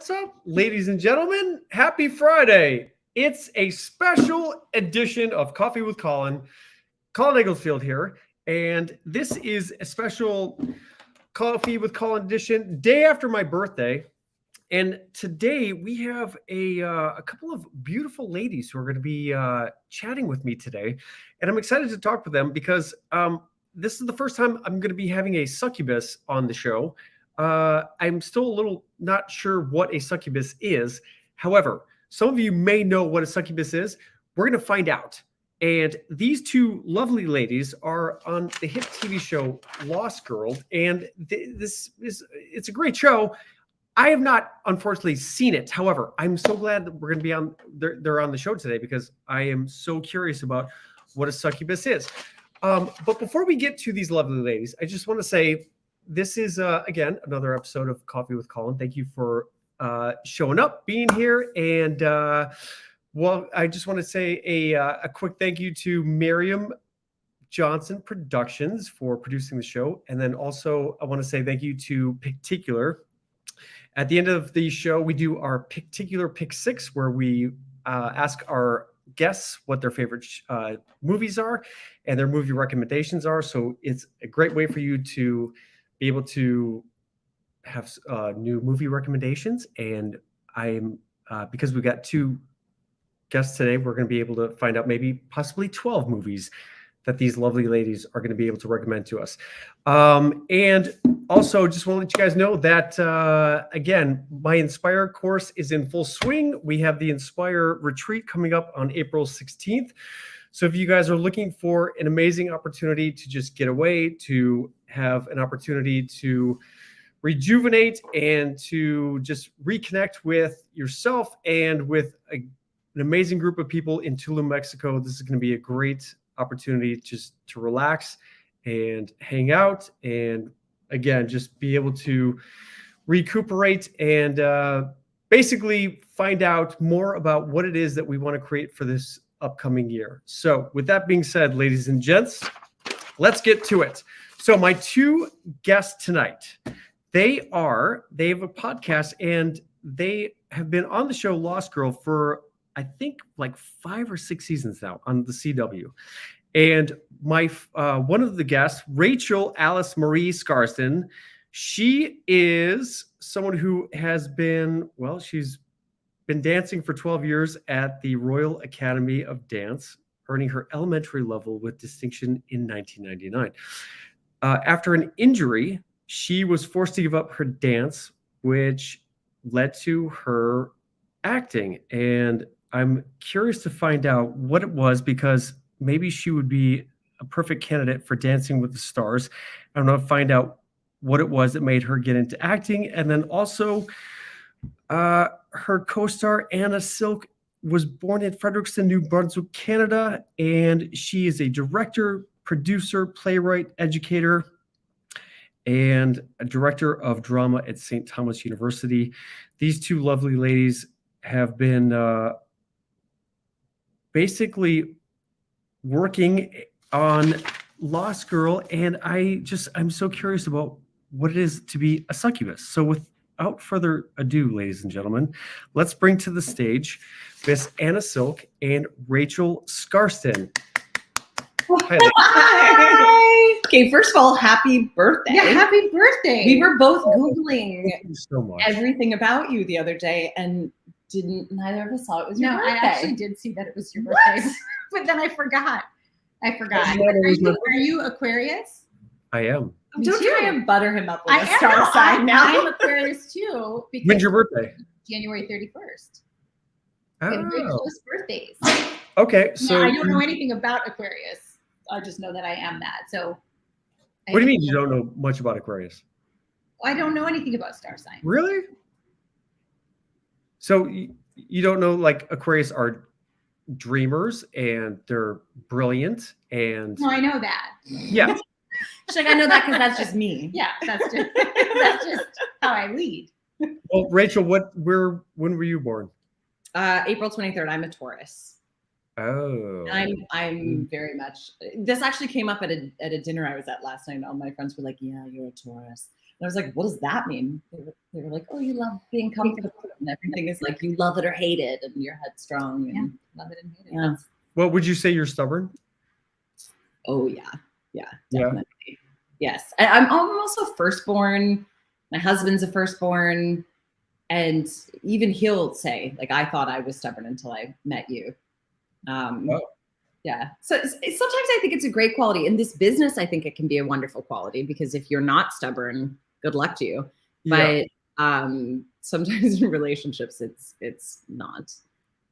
What's up, ladies and gentlemen? Happy Friday. It's a special edition of Coffee with Colin. Colin Egglesfield here. And this is a special Coffee with Colin edition, day after my birthday. And today we have a couple of beautiful ladies who are going to be chatting with me today. And I'm excited to talk with them because this is the first time I'm going to be having a succubus on the show. I'm still a little not sure what a succubus is. However, some of you may know what a succubus is. We're going to find out. And these two lovely ladies are on the hit TV show Lost Girl. And it's a great show. I have not, unfortunately, seen it. However, I'm so glad that we're going to be on. They're on the show today because I am so curious about what a succubus is. But before we get to these lovely ladies, I just want to say this is again another episode of Coffee with Colin. Thank you for showing up, being here, and well, I just want to say a quick thank you to Miriam Johnson Productions for producing the show, and then also I want to say thank you to Picticular. At the end of the show, we do our Picticular Pick 6, where we ask our guests what their favorite movies are and their movie recommendations are. So it's a great way for you to be able to have new movie recommendations. And I'm because we got two guests today, we're going to be able to find out maybe possibly 12 movies that these lovely ladies are going to be able to recommend to us. And also just want to let you guys know that, again, my Inspire course is in full swing. We have the Inspire retreat coming up on April 16th. So if you guys are looking for an amazing opportunity to just get away, to have an opportunity to rejuvenate and to just reconnect with yourself and with an amazing group of people in Tulum, Mexico, this is going to be a great opportunity just to relax and hang out and again just be able to recuperate and basically find out more about what it is that we want to create for this upcoming year. So with that being said, ladies and gents, let's get to it. So my two guests tonight, they have a podcast and they have been on the show Lost Girl for I think like 5 or 6 seasons now on the CW. And my one of the guests, Rachel Alice Marie Skarsten, she is someone who has been, well, she's been dancing for 12 years at the Royal Academy of Dance, earning her elementary level with distinction in 1999. After an injury, she was forced to give up her dance, which led to her acting. And I'm curious to find out what it was because maybe she would be a perfect candidate for Dancing with the Stars. I don't know, find out what it was that made her get into acting. And then also her co-star Anna Silk was born in Fredericton, New Brunswick, Canada. And she is a director, producer, playwright, educator, and a director of drama at St. Thomas University. These two lovely ladies have been basically working on Lost Girl, and I'm so curious about what it is to be a succubus. So without further ado, ladies and gentlemen, let's bring to the stage Miss Anna Silk and Rachel Skarsten. Hi. Okay, first of all, happy birthday. Yeah, happy birthday. We were both Googling Thank you so much. everything about you the other day and neither of us saw it was your No, birthday. I actually did see that it was your birthday, but then I forgot. Are you Aquarius? I am. Me Don't too. try and butter him up with I a am. star sign now. I'm Aquarius too. Because When's your birthday? January 31st. And we're Oh, close birthdays. okay. So I don't know anything about Aquarius. I just know that I am that. So. what do you mean you don't know much about Aquarius? I don't know anything about star signs. Really? So you don't know, like, Aquarius are dreamers and they're brilliant and No, I know that. yeah. She's like, I know that because that's just me. Yeah, that's just how I lead. Well, Rachel, when were you born? April 23rd. I'm a Taurus. Oh. I'm very much. This actually came up at a dinner I was at last night. All my friends were like, "Yeah, you're a Taurus," I was like, what does that mean? They were like, oh, you love being comfortable, and everything is like you love it or hate it, and you're headstrong. And Love it and hate it. yeah. Well, would you say you're stubborn? Oh yeah, definitely. Yes, I'm also firstborn. My husband's a firstborn, and even he'll say, like, I thought I was stubborn until I met you. Yeah. So sometimes I think it's a great quality in this business. I think it can be a wonderful quality because if you're not stubborn, good luck to you. But sometimes in relationships, it's not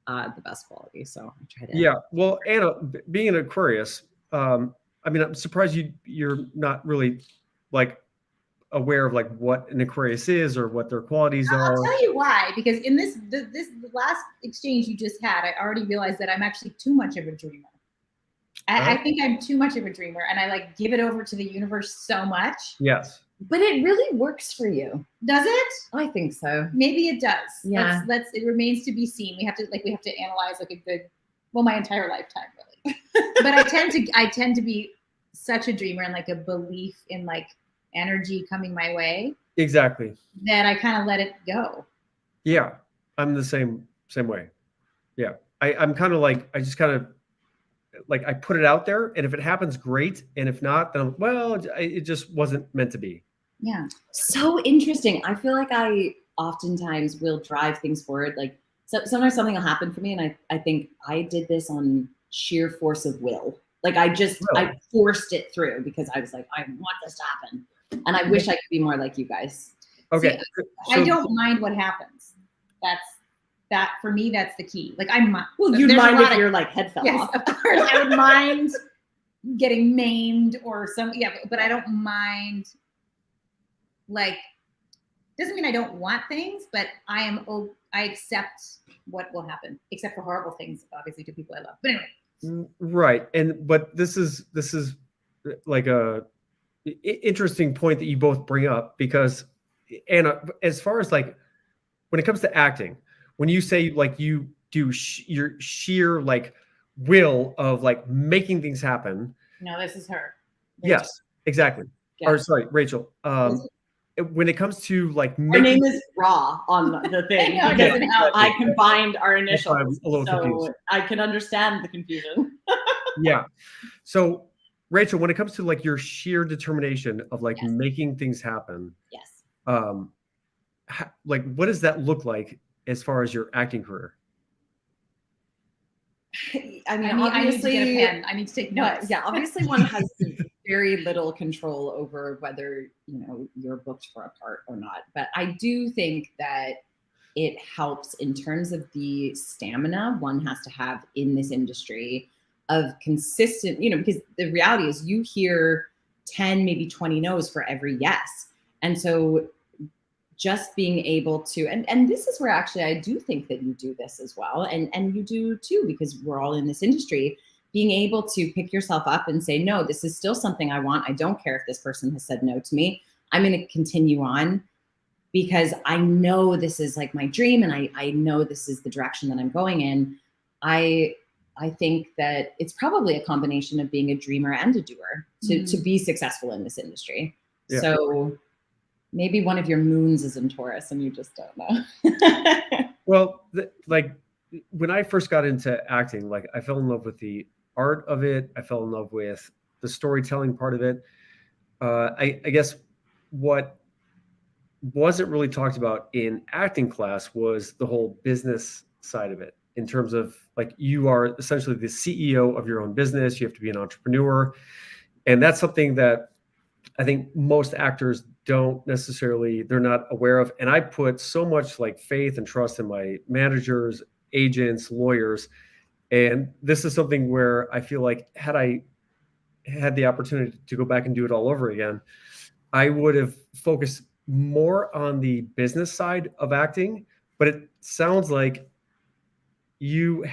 the best quality. So I try to. Yeah. Well, Anna, being an Aquarius, I mean, I'm surprised you're not really like aware of like what an Aquarius is or what their qualities are. I'll tell you why. Because in the last exchange you just had, I already realized that I'm actually too much of a dreamer. I think I'm too much of a dreamer, and I like give it over to the universe so much. Yes. But it really works for you. Does it? I think so. Maybe it does. Yeah. It remains to be seen. We have to analyze like a good, well, my entire lifetime really. But I tend to be such a dreamer and like a belief in like energy coming my way. Exactly. That I kind of let it go. Yeah. I'm the same way. Yeah. I'm kind of like, I just kind of like, I put it out there, and if it happens, great. And if not, then it just wasn't meant to be. Yeah. So interesting. I feel like I oftentimes will drive things forward. Like sometimes something will happen for me, and I think I did this on sheer force of will. Like I forced it through because I was like, I want this to happen. And I wish I could be more like you guys. Okay. See, I don't mind what happens. That for me, that's the key. Like you'd mind if your like head fell off. Of course, I would mind getting maimed or but I don't mind. Like, doesn't mean I don't want things, but I accept what will happen, except for horrible things, obviously, to people I love. But anyway. Right, but this is like a interesting point that you both bring up, because Anna, as far as like when it comes to acting, when you say like you do your sheer like will of like making things happen. No, this is her. Rachel. Yes, exactly. Yeah. Or sorry, Rachel. When it comes to like her name is Raw on the thing. I combined our initials, so I can understand the confusion. Yeah. So Rachel, when it comes to like your sheer determination of like making things happen. Yes. Like what does that look like as far as your acting career? I mean, obviously, I need to take notes. Yeah, obviously, one has very little control over whether you're booked for a part or not. But I do think that it helps in terms of the stamina one has to have in this industry of consistent. Because the reality is, you hear 10, maybe 20 no's for every yes, and so just being able to, and this is where actually I do think that you do this as well, and you do too, because we're all in this industry, being able to pick yourself up and say, no, this is still something I want. I don't care if this person has said no to me. I'm going to continue on because I know this is like my dream, and I know this is the direction that I'm going in. I think that it's probably a combination of being a dreamer and a doer to be successful in this industry. Yeah. So maybe one of your moons is in Taurus and you just don't know. Well, like when I first got into acting, like I fell in love with the art of it. I fell in love with the storytelling part of it. I guess what wasn't really talked about in acting class was the whole business side of it, in terms of like you are essentially the CEO of your own business. You have to be an entrepreneur. And that's something that I think most actors don't necessarily, they're not aware of. And I put so much like faith and trust in my managers, agents, lawyers. And this is something where I feel like had I had the opportunity to go back and do it all over again, I would have focused more on the business side of acting. But it sounds like you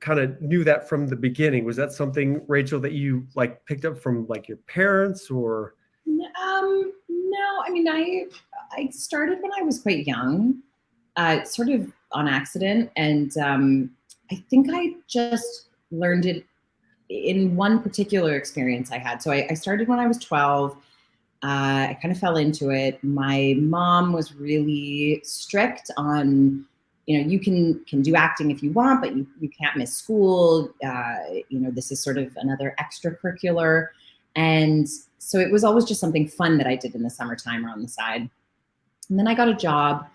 kind of knew that from the beginning. Was that something, Rachel, that you like picked up from like your parents or? No, I mean, I started when I was quite young, sort of on accident. And I think I just learned it in one particular experience I had. So I started when I was 12. I kind of fell into it. My mom was really strict on, you can do acting if you want, but you can't miss school. This is sort of another extracurricular. And so it was always just something fun that I did in the summertime or on the side. And then I got a job,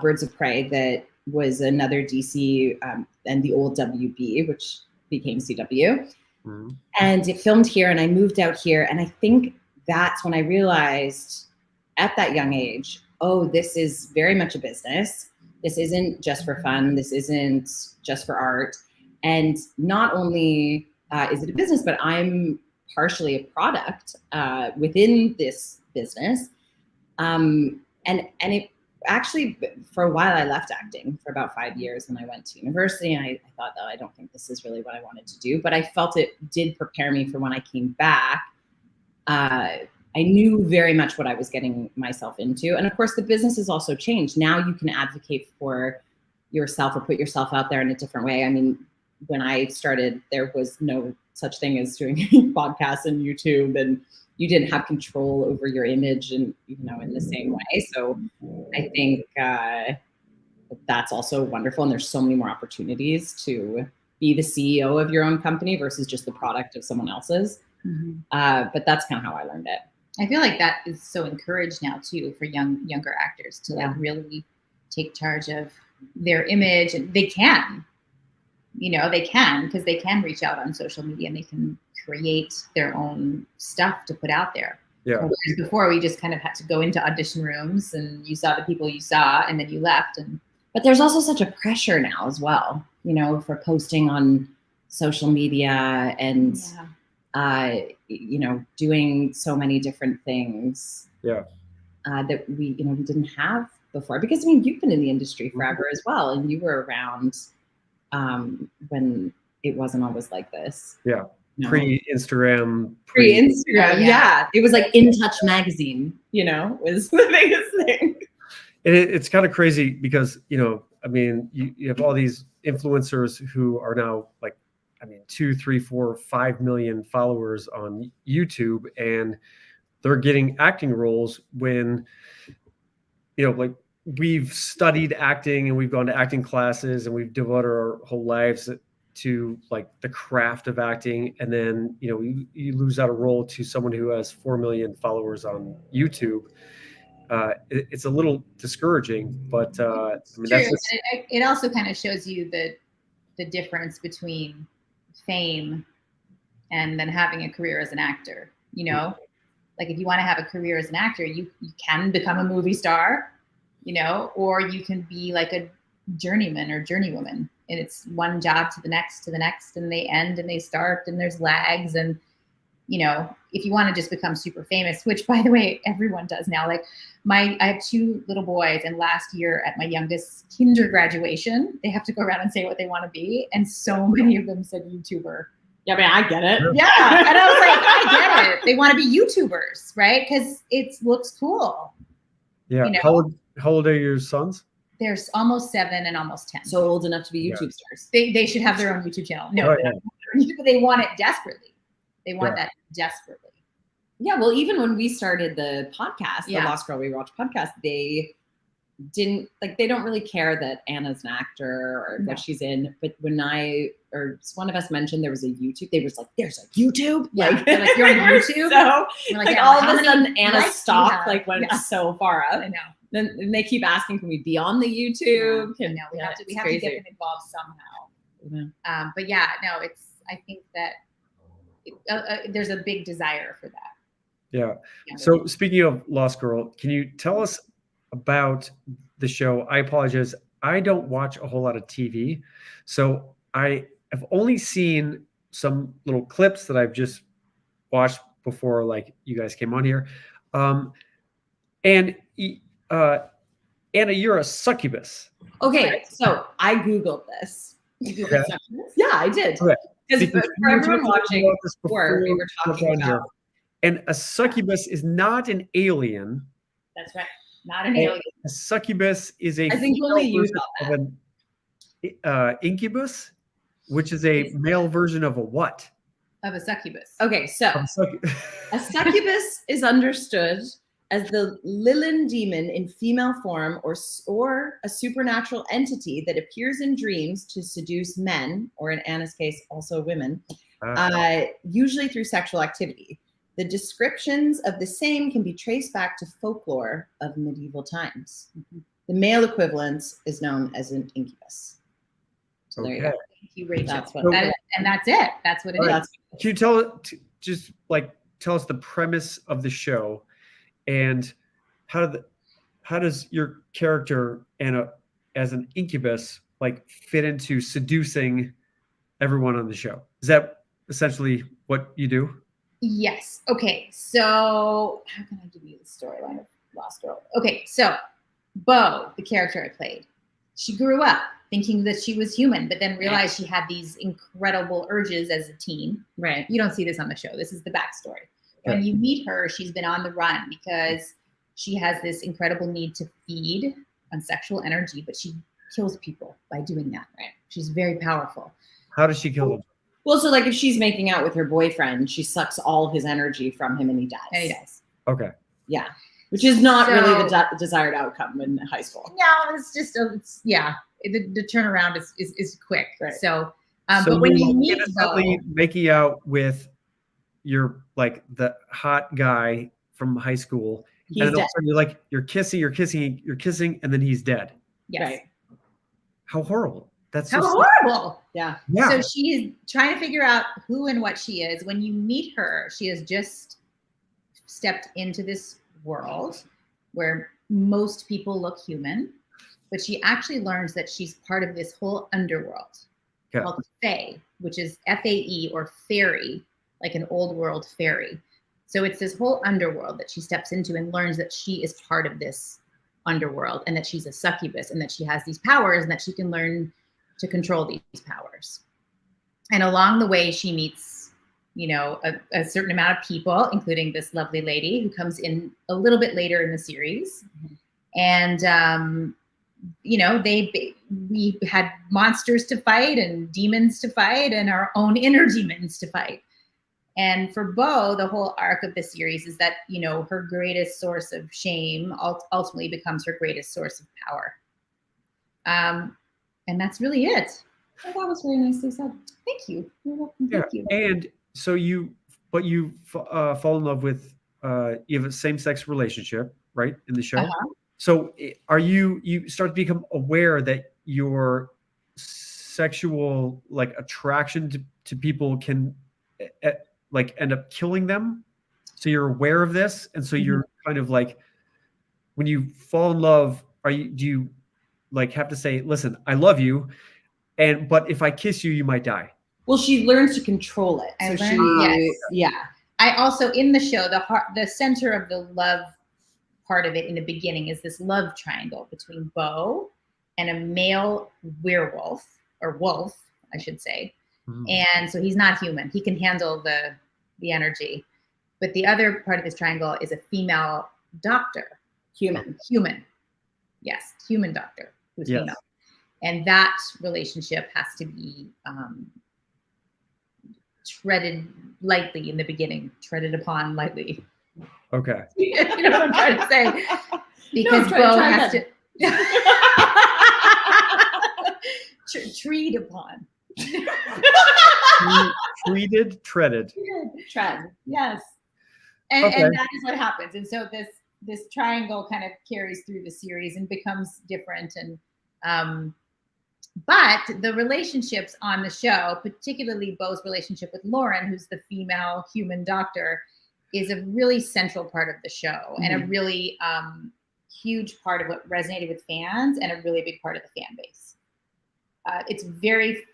Birds of Prey, that was another DC and the old WB, which became CW. Mm-hmm. And it filmed here, and I moved out here. And I think that's when I realized at that young age, oh, this is very much a business. This isn't just for fun. This isn't just for art. And not only is it a business, but I'm partially a product within this business. And it actually, for a while, I left acting for about 5 years, and I went to university, and I thought, I don't think this is really what I wanted to do, but I felt it did prepare me for when I came back. I knew very much what I was getting myself into. And of course, the business has also changed. Now you can advocate for yourself or put yourself out there in a different way. I mean, when I started, there was no such thing as doing podcasts and YouTube, and you didn't have control over your image and, in the same way. So I think that's also wonderful. And there's so many more opportunities to be the CEO of your own company versus just the product of someone else's. Mm-hmm. But that's kind of how I learned it. I feel like that is so encouraged now too for younger actors to like really take charge of their image, and they can, because they can reach out on social media and they can create their own stuff to put out there. Yeah. Whereas before we just kind of had to go into audition rooms and you saw the people you saw and then you left. But there's also such a pressure now as well, for posting on social media and doing so many different things that we didn't have before. Because you've been in the industry forever as well, and you were around when it wasn't always like this. Yeah. Pre-Instagram. Pre-Instagram, yeah. It was like In Touch magazine, was the biggest thing. And it's kind of crazy because, you have all these influencers who are now 2, 3, 4, 5 million followers on YouTube, and they're getting acting roles when, we've studied acting and we've gone to acting classes and we've devoted our whole lives to the craft of acting. And then, you lose out a role to someone who has 4 million followers on YouTube. It's a little discouraging, but it also kind of shows you the difference between fame and then having a career as an actor. If you want to have a career as an actor, you can become a movie star, or you can be like a journeyman or journeywoman, and it's one job to the next, and they end and they start, and there's lags. And if you want to just become super famous, which by the way, everyone does now. I have 2 little boys, and last year at my youngest kinder graduation, they have to go around and say what they want to be. And so many of them said YouTuber. Yeah, I get it. Yeah. And I was like, I get it. They want to be YouTubers, right? Because it looks cool. Yeah. How old are your sons? They're almost 7 and almost 10. So old enough to be YouTube stars. They should have their own YouTube channel. No, but they want it desperately. They want that desperately. Yeah, well, even when we started the podcast, the Lost Girl Rewatch podcast, they don't really care that Anna's an actor or what she's in. But when one of us mentioned there was a YouTube, they were just like, "There's a YouTube?" Yeah, they're like, "You're on YouTube?" So all of a sudden, Anna's stock went so far up. I know. Then they keep asking, "Can we be on the YouTube?" We have to get them involved somehow. Yeah. But I think that there's a big desire for that. Yeah. So speaking of Lost Girl, can you tell us about the show? I apologize. I don't watch a whole lot of TV. So I have only seen some little clips that I've just watched before, you guys came on here. And Anna, you're a succubus. Okay. So I Googled this. You Googled succubus? Yeah, I did. Okay. Because for everyone watching before, we were talking about. And a succubus is not an alien. That's right. Not an alien. A succubus is I think only you got that. Incubus, which is a male version of a what? Of a succubus. Okay, so I'm a succubus is understood as the Lilin demon in female form or a supernatural entity that appears in dreams to seduce men, or in Anna's case, also women, usually through sexual activity. The descriptions of the same can be traced back to folklore of medieval times. The male equivalent is known as an incubus. So there you go. Thank you, Rachel. That's what and that's it. That's what it is. Can you tell us the premise of the show, and how does your character as an incubus like fit into seducing everyone on the show? Is that essentially what you do? Yes. Okay. So how can I give you the storyline of Lost Girl? Okay. So Bo, the character I played, she grew up thinking that she was human, but then realized she had these incredible urges as a teen. Right. You don't see this on the show. This is the backstory. When you meet her, she's been on the run because she has this incredible need to feed on sexual energy, but she kills people by doing that. Right. She's very powerful. How does she kill them? Well, so like if she's making out with her boyfriend, she sucks all his energy from him and he dies. Okay. Yeah. Which is not really the desired outcome in high school. No, it's just, the turnaround is quick. Right. So but when you meet innocently making out with your the hot guy from high school, He's and then all dead. of a sudden you're kissing, and then he's dead. yes. Right. How horrible! That's How just, horrible. Yeah. yeah. So she is trying to figure out who and what she is. When you meet her, she has just stepped into this world where most people look human, but she actually learns that she's part of this whole underworld called Fae, which is Fae or fairy, like an old world fairy. So it's this whole underworld that she steps into and learns that she is part of this underworld and that she's a succubus and that she has these powers and that she can learn to control these powers. And along the way, she meets, a certain amount of people, including this lovely lady who comes in a little bit later in the series. And, we had monsters to fight and demons to fight and our own inner demons to fight. And for Bo, the whole arc of the series is that, her greatest source of shame ultimately becomes her greatest source of power. And that's really it. Oh, that was very nicely said. Thank you. You're welcome. Thank you. And so you fall in love with, you have a same-sex relationship, right, in the show? Uh-huh. So you start to become aware that your sexual attraction to people can end up killing them. So you're aware of this, and so you're kind of when you fall in love, do you have to say, listen, I love you, but if I kiss you, you might die. Well, she learns to control it. I also, in the show, the center of the love part of it in the beginning is this love triangle between Bo and a male werewolf, or wolf, I should say. And so he's not human. He can handle the energy. But the other part of this triangle is a female doctor. Human. Yes, human doctor who's female. And that relationship has to be treaded lightly in the beginning, treaded upon lightly. Okay. You know what I'm trying to say? Because Bo has to tread upon. Treaded. Tread. Yes. And that is what happens. And so this triangle kind of carries through the series and becomes different. And but the relationships on the show, particularly Bo's relationship with Lauren, who's the female human doctor, is a really central part of the show and a really huge part of what resonated with fans and a really big part of the fan base. It's very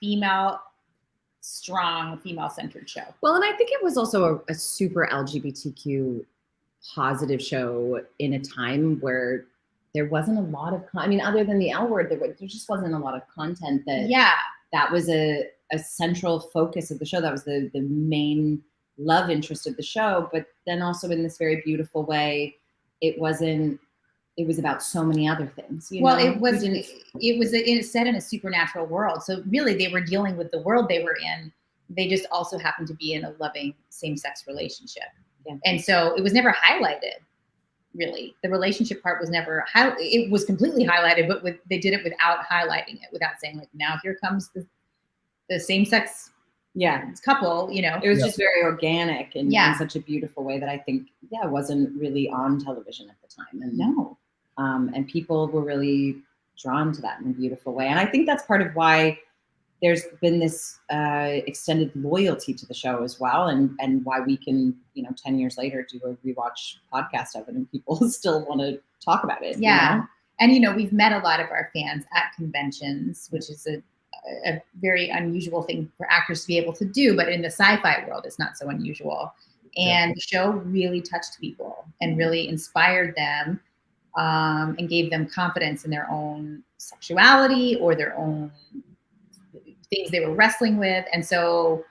strong, female-centered show. Well, and I think it was also a super LGBTQ positive show in a time where there wasn't a lot of, other than the L word, there just wasn't a lot of content that was a central focus of the show. That was the main love interest of the show. But then also in this very beautiful way, it was about so many other things. It was set in a supernatural world. So really they were dealing with the world they were in they just also happened to be in a loving same-sex relationship. Yeah. And so it was never highlighted, really. The relationship part was never it was completely highlighted, but they did it without highlighting it, without saying like, now here comes the same-sex couple, you know. It was just very organic and Yeah. in such a beautiful way that I think, wasn't really on television at the time. And No. and people were really drawn to that in a beautiful way. And I think that's part of why there's been this extended loyalty to the show as well, and why we can, 10 years later do a rewatch podcast of it and people still want to talk about it. Yeah. And, we've met a lot of our fans at conventions, which is a very unusual thing for actors to be able to do, but in the sci-fi world, it's not so unusual. And the show really touched people and really inspired them, and gave them confidence in their own sexuality or their own things they were wrestling with. And so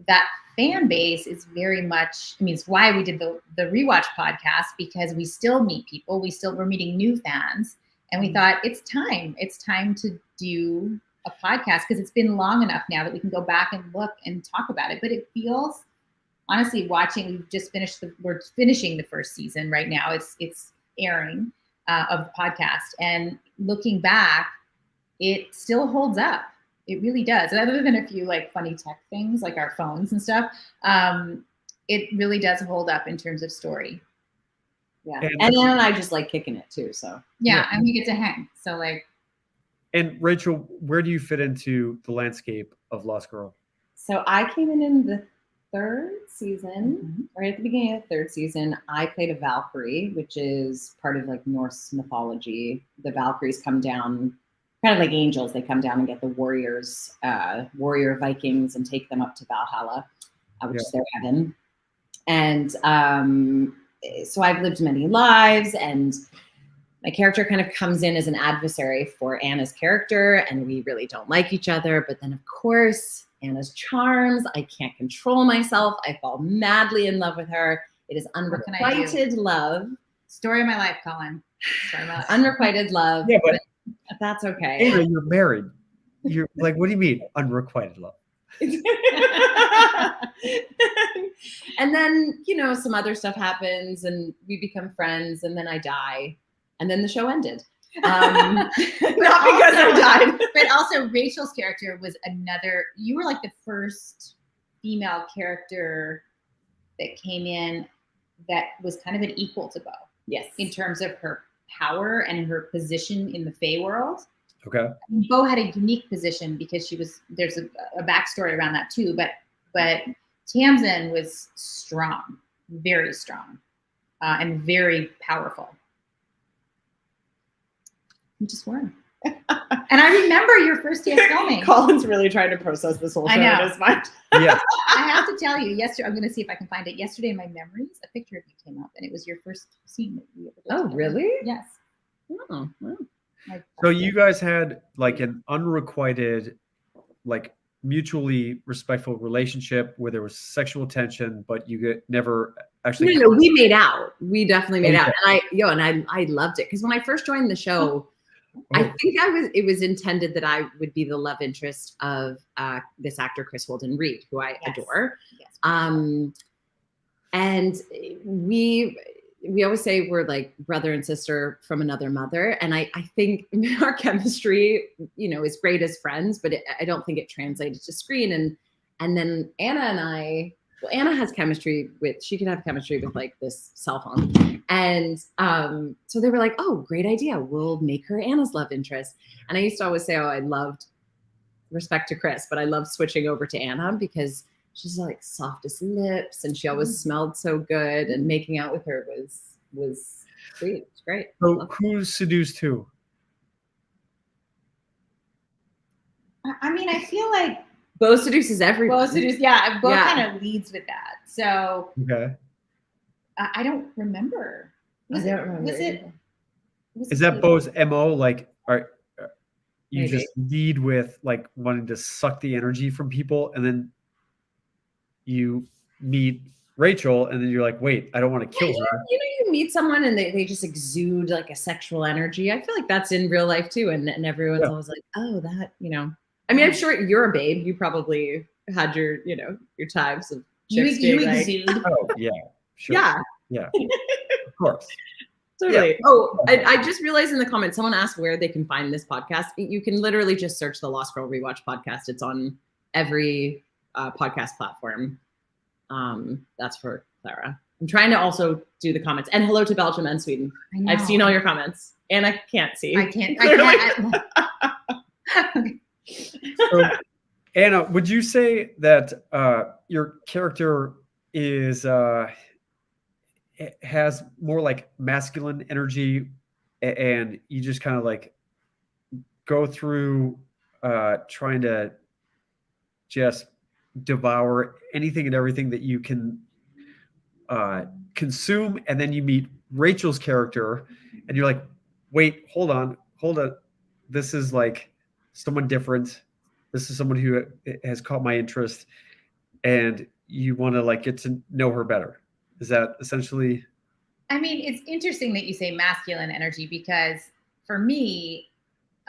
that fan base is very much, it's why we did the rewatch podcast, because we still meet people. We're meeting new fans, and we thought it's time to do a podcast, because it's been long enough now that we can go back and look and talk about it. But it feels, honestly, we're finishing the first season right now. It's airing of the podcast, and looking back, it still holds up. It really does. Other than a few like funny tech things like our phones and stuff, it really does hold up in terms of story. Yeah. And then I just like kicking it too. So and we get to hang. So like. And Rachel, where do you fit into the landscape of Lost Girl? So I came in the third season, right at the beginning of the third season. I played a Valkyrie, which is part of like Norse mythology. The Valkyries come down, kind of like angels. They come down and get the warrior Vikings and take them up to Valhalla, which is their heaven. And so I've lived many lives, and my character kind of comes in as an adversary for Anna's character, and we really don't like each other. But then, of course, Anna's charms, I can't control myself. I fall madly in love with her. It is unrequited love. Story of my life, Colin. Story of my life. Unrequited love. Yeah, but that's okay. Anna, you're married. You're like, what do you mean unrequited love? And then, some other stuff happens and we become friends, and then I die. And then the show ended. Not because I died. But also Rachel's character was you were like the first female character that came in that was kind of an equal to Bo. Yes. In terms of her power and her position in the Fae world. Okay. Bo had a unique position because there's a backstory around that too, but Tamsin was strong, very strong, and very powerful. You just were. And I remember your first day of filming. Colin's really trying to process this whole show in his mind. Yeah. I have to tell you, yesterday, I'm going to see if I can find it. Yesterday in my memories, a picture of you came up, and it was your first scene that we ever did. Oh, together. really? Yes. Oh, wow. So you guys had like an unrequited, like mutually respectful relationship where there was sexual tension, but you never actually. No, we made out. We definitely made out, and I loved it, because when I first joined the show, I think it was intended that I would be the love interest of this actor Chris Holden Reed, who I adore. Yes. And we always say we're like brother and sister from another mother. And I think our chemistry, is great as friends, but I don't think it translated to screen. And then Anna and I, Anna has chemistry she can have chemistry with like this cell phone. And so they were like, oh, great idea. We'll make her Anna's love interest. And I used to always say, I loved, respect to Chris, but I loved switching over to Anna because she's like softest lips, and she always smelled so good, and making out with her was sweet. It's great. So who seduced who? I feel like Bo seduces everyone. Bo kind of leads with that. So okay. I don't remember. I don't remember. Is that Bo's MO? Like, you just lead with like wanting to suck the energy from people, and then you meet Rachel, and then you're like, wait, I don't want to kill her. You meet someone and they just exude like a sexual energy. I feel like that's in real life too. And everyone's always like, oh, that, I'm sure you're a babe. You probably had your times of You chicks being like, exude. Oh yeah, sure. yeah, Yeah, of course. totally. Yeah. Oh, I just realized in the comments, someone asked where they can find this podcast. You can literally just search the Lost Girl Rewatch podcast. It's on every podcast platform. That's for Clara. I'm trying to also do the comments. And hello to Belgium and Sweden. I've seen all your comments. And I can't see. I can't. So, Anna, would you say that your character is has more like masculine energy, and you just kind of like go through trying to just devour anything and everything that you can consume, and then you meet Rachel's character and you're like, wait, hold on, this is like someone different, this is someone who has caught my interest, and you want to like get to know her better. Is that essentially? I mean, it's interesting that you say masculine energy, because for me,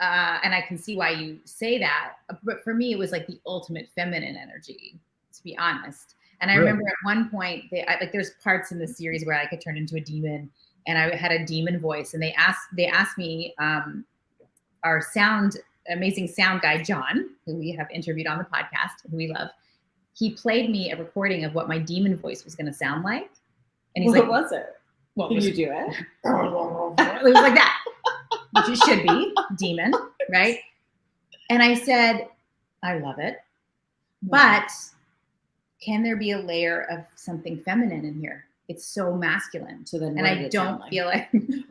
and I can see why you say that, but for me, it was like the ultimate feminine energy, to be honest. And I remember at one point, there's parts in the series where I could turn into a demon, and I had a demon voice, and they asked me, our amazing sound guy, John, who we have interviewed on the podcast, who we love, he played me a recording of what my demon voice was going to sound like. And he's what like, was it? What Can was you do it? It was like that, which it should be, demon, right? And I said, I love it, but can there be a layer of something feminine in here? It's so masculine. So then, and I don't feel like he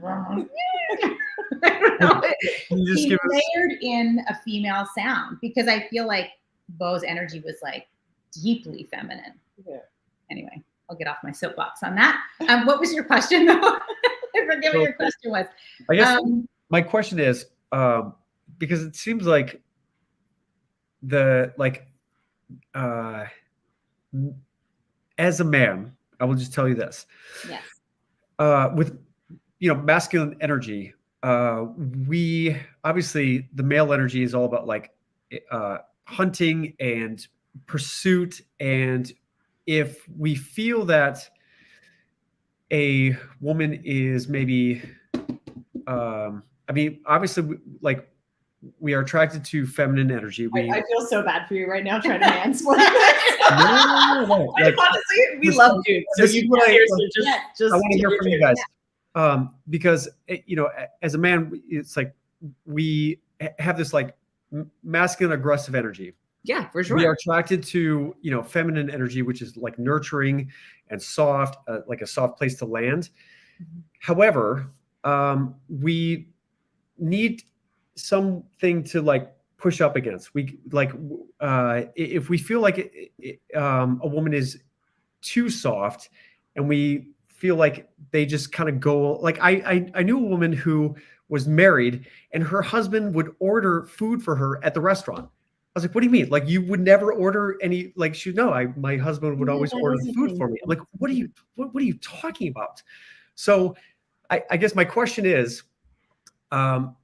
layered in a female sound, because I feel like Beau's energy was like deeply feminine. Yeah. Anyway, I'll get off my soapbox on that. What was your question, though? I forget what your question was. I guess my question is, because it seems like as a man, I will just tell you this. Yes. With masculine energy, we obviously, the male energy is all about like hunting and pursuit, and if we feel that a woman is maybe obviously we are attracted to feminine energy. I feel so bad for you right now trying to mansplain. No. Like, honestly, we love dudes. So this is what I want to hear from you guys. Because as a man, it's like we have this like masculine aggressive energy. Yeah, for sure. We are attracted to feminine energy, which is like nurturing and soft, like a soft place to land. Mm-hmm. However, we need something to like push up against. We like if we feel like a woman is too soft, and we feel like they just kind of go like I knew a woman who was married, and her husband would order food for her at the restaurant. I was like, what do you mean? Like, you would never order any, like, my husband would always order the food for me. I'm like, what are you talking about? So I guess my question is, and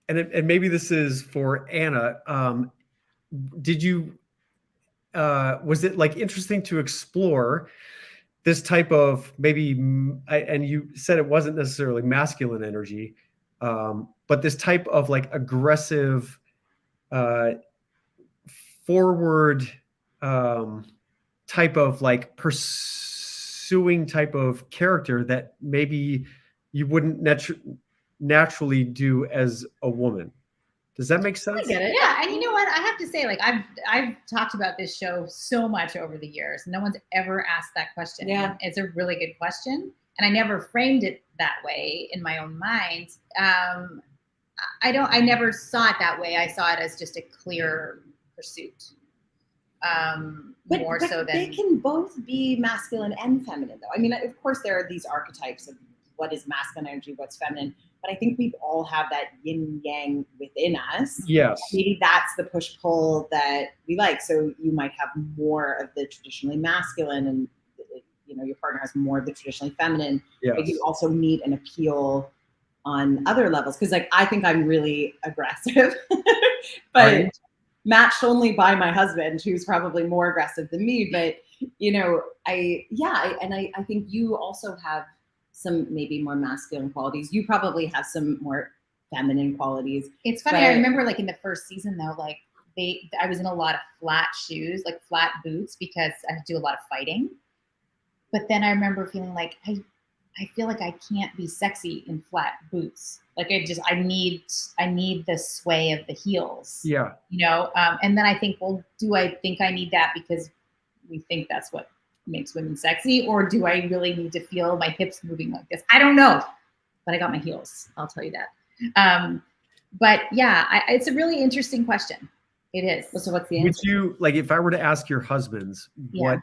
maybe this is for Anna, did you, was it like interesting to explore this type of maybe, and you said it wasn't necessarily masculine energy, but this type of like aggressive, forward type of like pursuing type of character that maybe you wouldn't naturally do as a woman. Does that make sense? I get it. Yeah, and you know what? I have to say, like, I've talked about this show so much over the years. No one's ever asked that question. Yeah, it's a really good question, and I never framed it that way in my own mind. I never saw it that way. I saw it as just a clear pursuit. But so than they can both be masculine and feminine, though. I mean, of course, there are these archetypes of what is masculine energy, what's feminine. But I think we all have that yin yang within us. Yes. Maybe that's the push pull that we like. So you might have more of the traditionally masculine, and your partner has more of the traditionally feminine. Yes. But you also meet an appeal on other levels. Because like I think I'm really aggressive, but matched only by my husband, who's probably more aggressive than me. But I think you also have some maybe more masculine qualities. You probably have some more feminine qualities. It's funny. I remember like in the first season though, like I was in a lot of flat shoes, like flat boots, because I do a lot of fighting. But then I remember feeling like I feel like I can't be sexy in flat boots. Like I need the sway of the heels. Yeah. And then I think, well, do I think I need that because we think that's what makes women sexy, or do I really need to feel my hips moving like this? I don't know, but I got my heels. I'll tell you that. But yeah, it's a really interesting question. It is. So what's the answer? Would you, like, if I were to ask your husbands what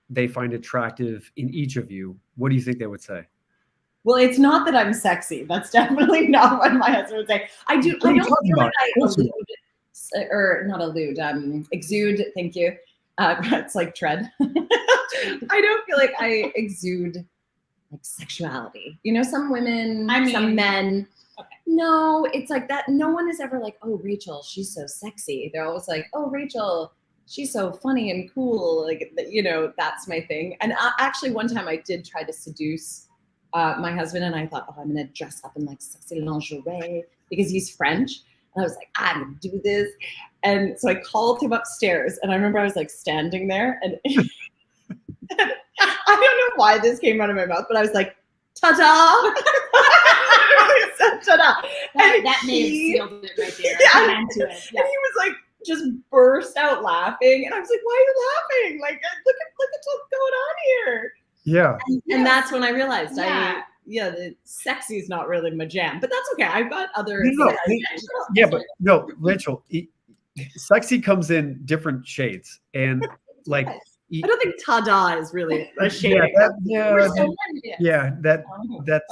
they find attractive in each of you, what do you think they would say? Well, it's not that I'm sexy. That's definitely not what my husband would say. I don't feel like I exude. Thank you. It's like tread. I don't feel like I exude like sexuality. Some women, some men. Okay. No, it's like that. No one is ever like, oh, Rachel, she's so sexy. They're always like, oh, Rachel, she's so funny and cool. Like, that's my thing. And actually, one time I did try to seduce my husband, and I thought, oh, I'm gonna dress up in like sexy lingerie because he's French. And I was like, I'm gonna do this. And so I called him upstairs, and I remember I was like standing there, and I don't know why this came out of my mouth, but I was like, ta-da! Ta-da! That may have sealed it right there. Yeah. And he was like, just burst out laughing, and I was like, why are you laughing? Like, look at what's going on here. Yeah. And that's when I realized the sexy is not really my jam, but that's okay. I've got other. No, Rachel, sexy comes in different shades, and like. I don't think ta-da is really a shade. That's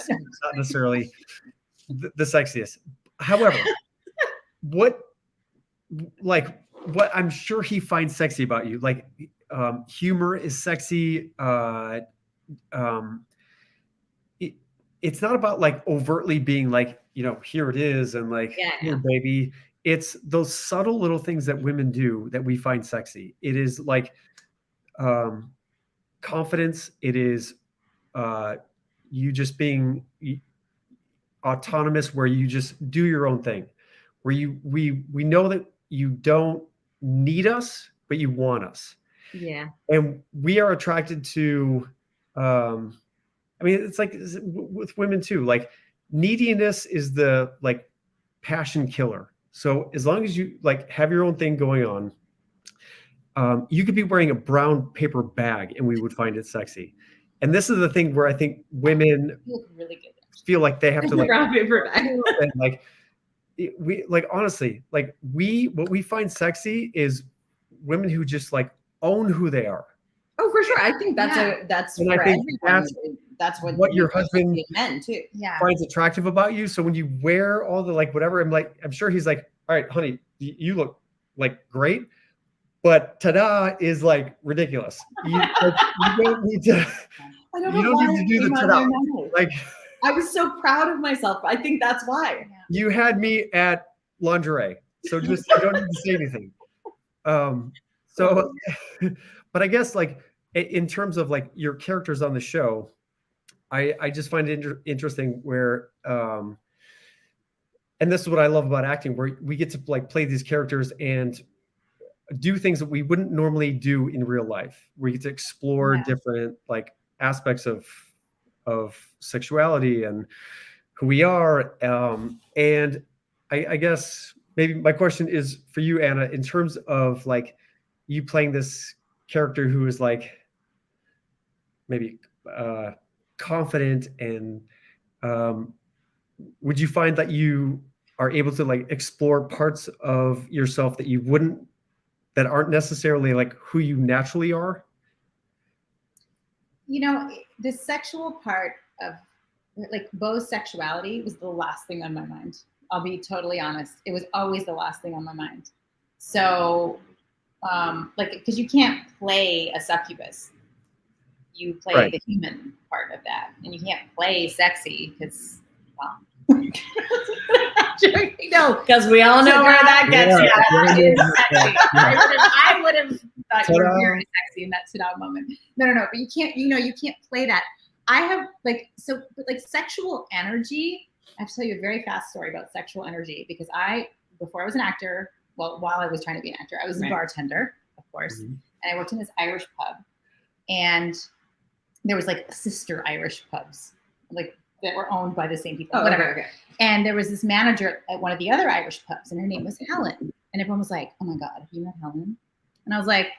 not necessarily the sexiest. However, what I'm sure he finds sexy about you, like humor is sexy. It's not about like overtly being like, here it is, and like, here, baby. It's those subtle little things that women do that we find sexy. It is like confidence. It is you just being autonomous, where you just do your own thing, where we know that you don't need us, but you want us. Yeah. And we are attracted to it's like with women too, like neediness is the like passion killer. So as long as you like have your own thing going on, you could be wearing a brown paper bag and we would find it sexy. And this is the thing where I think women feel like they have to like brown paper bag. And like we like honestly, like what we find sexy is women who just like own who they are. Oh, for sure. I think that's and for I think everyone. That's what your husband men too. finds attractive about you. So when you wear all the like whatever, I'm sure he's like, all right, honey, you look like great. But ta-da is like ridiculous. You don't need to. I don't know why need to do the ta-da. Like I was so proud of myself. I think that's why. You had me at lingerie, so just you don't need to say anything. So, but I guess like in terms of like your characters on the show, I just find it interesting where, and this is what I love about acting, where we get to like play these characters and do things that we wouldn't normally do in real life. We get to explore different like aspects of sexuality and who we are. And I guess maybe my question is for you, Anna, in terms of like you playing this character who is like maybe confident, and would you find that you are able to like explore parts of yourself that aren't necessarily like who you naturally are? The sexual part of like Beau's sexuality was the last thing on my mind. I'll be totally honest. It was always the last thing on my mind. So because you can't play a succubus. You play the human part of that, and you can't play sexy because, well. No, Because we all know where that gets you. That is sexy. I would have thought you were very sexy in that sit-down moment. No. But you can't. You can't play that. I have sexual energy. I have to tell you a very fast story about sexual energy because before I was an actor, while I was trying to be an actor, I was a bartender, of course, and I worked in this Irish pub, and there was like sister Irish pubs, like that were owned by the same people, whatever. Okay. And there was this manager at one of the other Irish pubs, and her name was Helen. And everyone was like, "Oh my God, have you met Helen?" And I was like,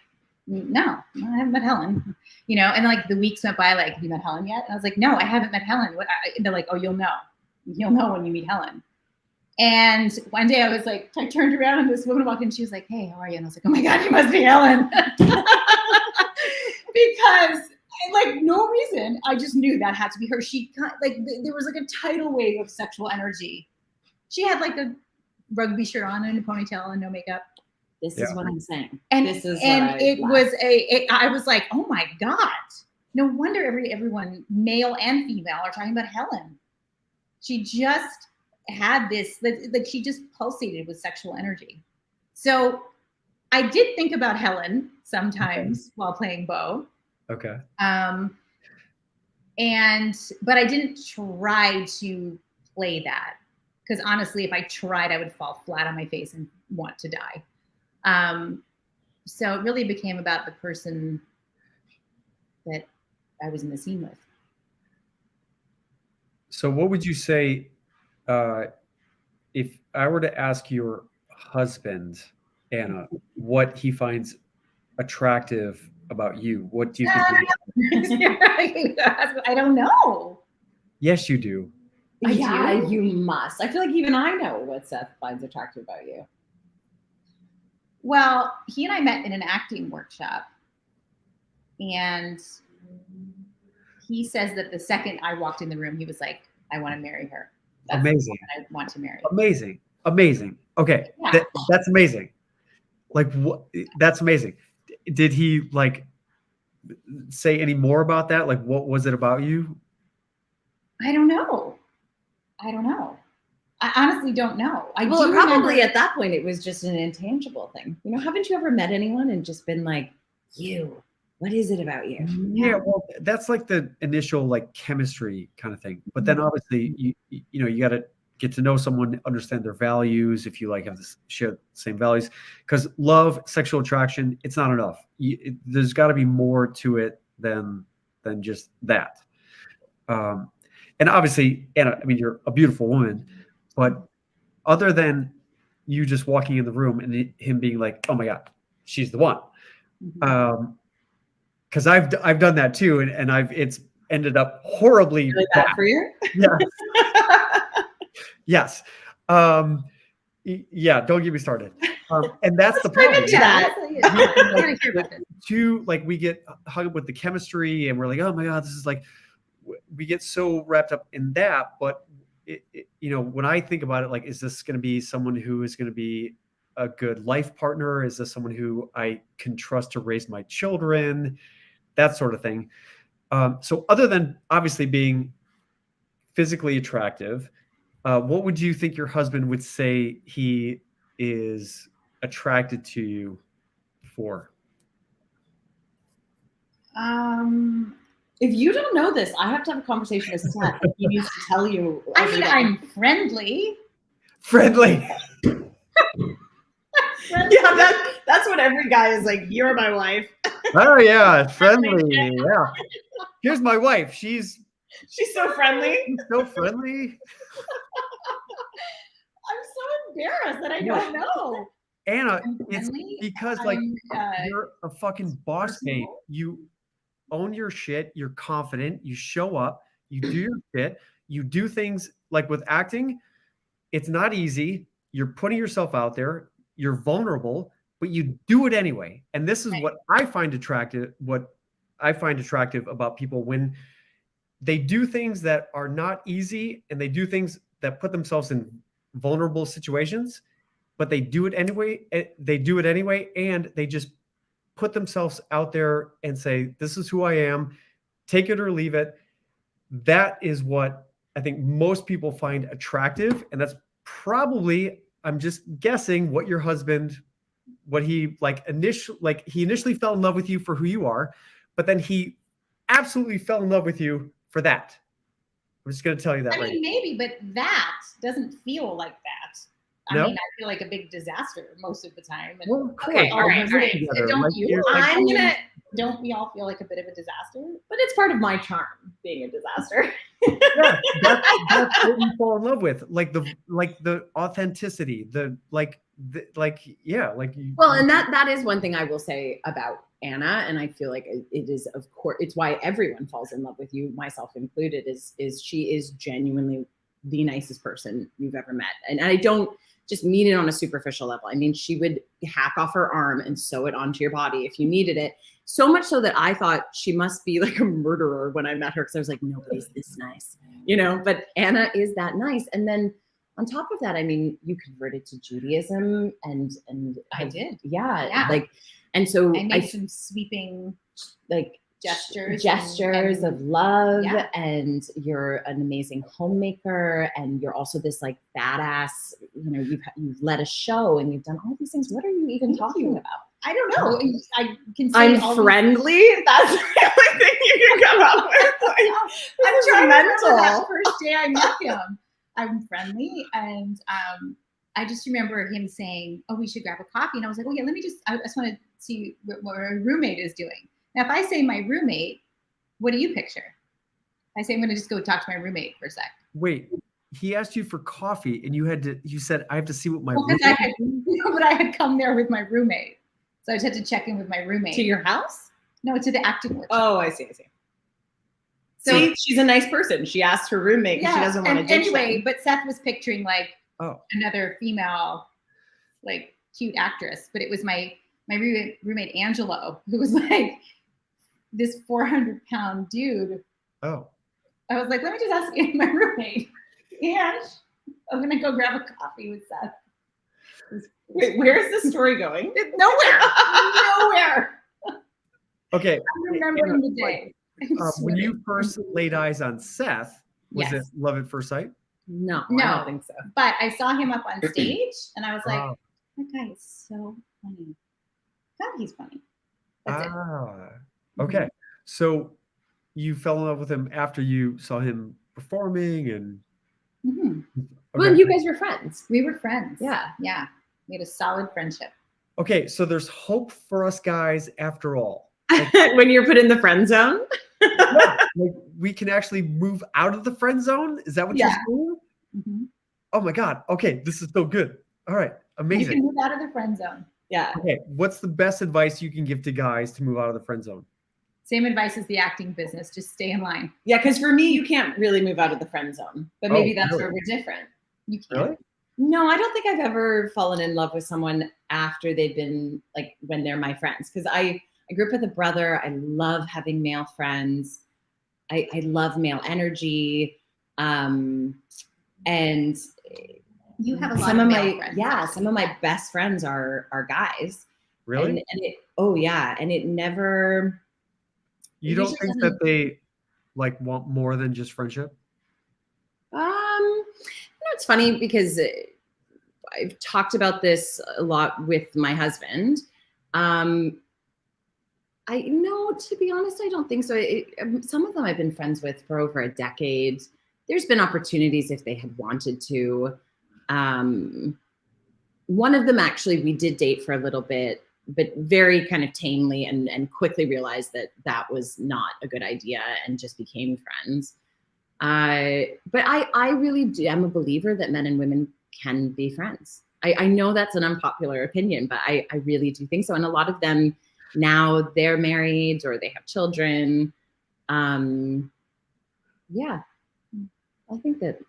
"No, I haven't met Helen." And like the weeks went by, like, "Have you met Helen yet?" And I was like, "No, I haven't met Helen." And they're like, "Oh, you'll know. You'll know when you meet Helen." And one day I was like, I turned around and this woman walked in. She was like, "Hey, how are you?" And I was like, "Oh my God, you must be Helen." Because like no reason, I just knew that had to be her. She there was like a tidal wave of sexual energy. She had like a rugby shirt on and a ponytail and no makeup. This is what I'm saying. And this is I was like, oh my God, no wonder everyone, male and female, are talking about Helen. She just had this, like she just pulsated with sexual energy. So I did think about Helen sometimes while playing Beau. Okay. But I didn't try to play that because honestly, if I tried, I would fall flat on my face and want to die. So it really became about the person that I was in the scene with. So what would you say if I were to ask your husband, Anna, what he finds attractive about you? What do you think? I don't know. Yes, you do. You must. I feel like even I know what Seth finds attractive about you. Well, he and I met in an acting workshop, and he says that the second I walked in the room, he was like, "I want to marry her. That's amazing. I want to marry." Amazing. Okay, yeah. That's amazing. Like what? That's amazing. Did he like say any more about that? Like, what was it about you? I don't know. I honestly don't know. Probably at that point, it was just an intangible thing. Haven't you ever met anyone and just been like, what is it about you? Yeah, well, that's like the initial like chemistry kind of thing. But then obviously you got to get to know someone, understand their values. If you like have this share the same values, because love, sexual attraction, it's not enough. There's got to be more to it than just that. And obviously, Anna, I mean, you're a beautiful woman, but other than you just walking in the room and him being like, "Oh my God, she's the one," because I've done that too, and it's ended up horribly really bad for you. Yeah. Yes. Yeah. Don't get me started. And that's the problem. We get hung up with the chemistry, and we're like, "Oh my God, this is like." We get so wrapped up in that, but when I think about it, like, is this going to be someone who is going to be a good life partner? Is this someone who I can trust to raise my children? That sort of thing. So other than obviously being physically attractive, what would you think your husband would say he is attracted to you for? If you don't know this, I have to have a conversation with Seth. He needs to tell you. I mean, I'm friendly. Friendly. Yeah, that's what every guy is like. You're my wife. Oh yeah, friendly. Yeah. Here's my wife. She's so friendly. So friendly. I'm so embarrassed that I don't know. Anna, it's because like you're a fucking boss babe. You own your shit. You're confident. You show up. You do your shit. You do things like with acting. It's not easy. You're putting yourself out there. You're vulnerable, but you do it anyway. And this is what I find attractive. What I find attractive about people when they do things that are not easy and they do things that put themselves in vulnerable situations, but they do it anyway. And they just put themselves out there and say, "This is who I am, take it or leave it." That is what I think most people find attractive. And that's probably, I'm just guessing what your husband, what he he initially fell in love with you for who you are, but then he absolutely fell in love with you for that. I'm just going to tell you that I mean, maybe, but that doesn't feel like that. I No? mean, I feel like a big disaster most of the time. And Well, of okay, course. all right. Together. So don't you? I'm gonna. Don't we all feel like a bit of a disaster? But it's part of my charm, being a disaster. Yeah, that's what we fall in love with, like the authenticity, Well, and that is one thing I will say about Anna, and I feel like it is, of course, it's why everyone falls in love with you, myself included. Is she is genuinely the nicest person you've ever met, and I don't just mean it on a superficial level. I mean, she would hack off her arm and sew it onto your body if you needed it. So much so that I thought she must be like a murderer when I met her, because I was like, nobody's this nice, you know. But Anna is that nice, and then on top of that, I mean, you converted to Judaism, and I did. Yeah. Like, and so I made some sweeping like gestures of love, Yeah. and you're an amazing homemaker, and you're also this like badass, you know, you've led a show and you've done all these things. What are you even talking about? I don't know. I can say I'm friendly. That's the only thing you can come up with. Like, I'm this is trying to remember that mental. first day I met him. I'm friendly, and I just remember him saying, "Oh, we should grab a coffee," and I was like, "Oh yeah, I just want to see what my roommate is doing." Now, if I say my roommate, what do you picture? I say I'm going to just go talk to my roommate for a sec. Wait, he asked you for coffee, and you said I have to see what my But I had come there with my roommate, so I just had to check in with my roommate. To your house? No, to the acting workshop. Oh, I see. So see, she's a nice person. She asked her roommate because she doesn't want to ditch anyway, them. but Seth was picturing like another female, like cute actress, but it was my roommate Angelo, who was like this 400-pound dude. Oh. I was like, let me just ask my roommate, and I'm gonna go grab a coffee with Seth. Wait, where's the story going? Nowhere. Okay. I'm remembering the day. When you first laid eyes on Seth, was it love at first sight? No, No. I don't think so. But I saw him up on stage, and I was like, Wow. that guy is so funny. God, he's funny. That's it. Okay. So you fell in love with him after you saw him performing, and Mhm. Well, you guys were friends. We were friends. Yeah. Yeah. We had a solid friendship. Okay, so there's hope for us guys after all. When you're put in the friend zone. Like, we can actually move out of the friend zone. Is that what you're saying? Mm-hmm. Oh my God. Okay, this is so good. All right, You amazing. can move out of the friend zone. Yeah. Okay, what's the best advice you can give to guys to move out of the friend zone? Same advice as the acting business. Just stay in line. Yeah, because for me, you can't really move out of the friend zone. But maybe that's really? where we're different. You can't. Really? No, I don't think I've ever fallen in love with someone after they've been like when they're my friends. Because I grew up with a brother. I love having male friends. I love male energy. And You have a lot some of of male my friends. some of my best friends are guys. Really? And it never. You don't think that they like want more than just friendship? It's funny because I've talked about this a lot with my husband. To be honest, I don't think so. Some of them I've been friends with for over a decade. There's been opportunities if they had wanted to. One of them actually, we did date for a little bit, but very kind of tamely, and quickly realized that was not a good idea and just became friends. But I really am a believer that men and women can be friends. I know that's an unpopular opinion, but I really do think so. And a lot of them now, they're married or they have children. I think that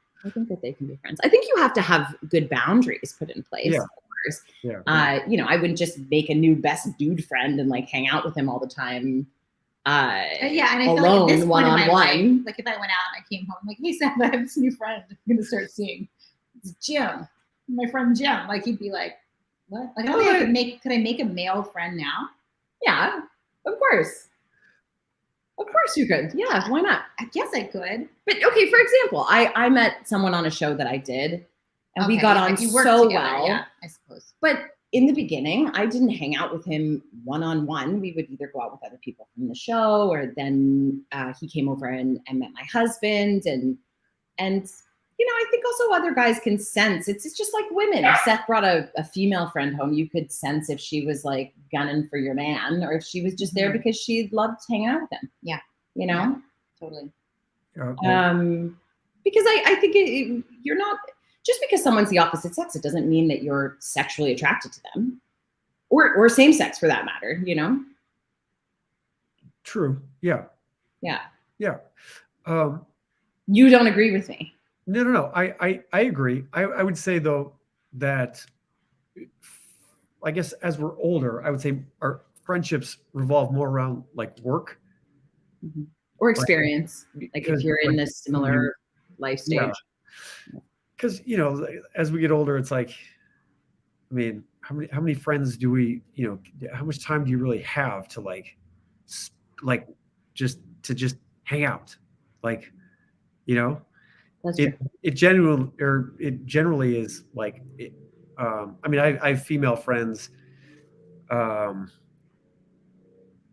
they can be friends. I think you have to have good boundaries put in place. Yeah. Of course. Yeah. I wouldn't just make a new best dude friend and like hang out with him all the time. And I feel alone, like at this point in my one-on-one. life, like if I went out and I came home, like, hey Sam, I have this new friend I'm gonna start seeing. It's Jim, my friend Jim. Like he'd be like, what? Like I don't think could I make a male friend now? Yeah, of course. Of course you could. Yeah, why not? I guess I could. But okay, for example, I met someone on a show that I did, And we got on you worked so together, well. Yeah, I suppose. But in the beginning, I didn't hang out with him one-on-one. We would either go out with other people from the show, or then he came over and met my husband. And I think also other guys can sense. It's just like women. If Seth brought a female friend home, you could sense if she was like gunning for your man, or if she was just there because she loved hanging out with him. Yeah. Yeah, totally. Because I think you're not, just because someone's the opposite sex, it doesn't mean that you're sexually attracted to them, or same sex for that matter, True. Yeah. Yeah. Yeah. You don't agree with me. No. I agree. I would say though that I guess as we're older, I would say our friendships revolve more around like work. Mm-hmm. Or experience, like if you're in a similar life stage. Because as we get older, it's like, I mean, how many friends do we, how much time do you really have to just hang out, like, That's true. it generally is like, I mean, I have female friends,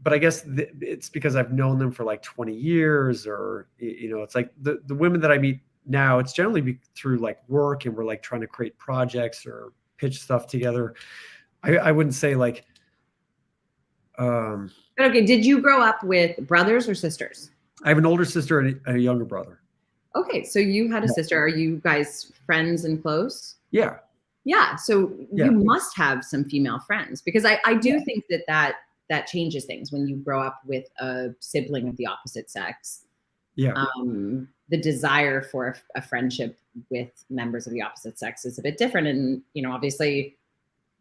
but I guess it's because I've known them for like 20 years, or, it's like the women that I meet now, it's generally through like work, and we're like trying to create projects or pitch stuff together. I wouldn't say like. Okay, did you grow up with brothers or sisters? I have an older sister and a younger brother. Okay, so you had a sister. Are you guys friends and close? Yeah. Yeah, so you must have some female friends, because I do think that changes things when you grow up with a sibling of the opposite sex. Yeah. The desire for a friendship with members of the opposite sex is a bit different. And, obviously,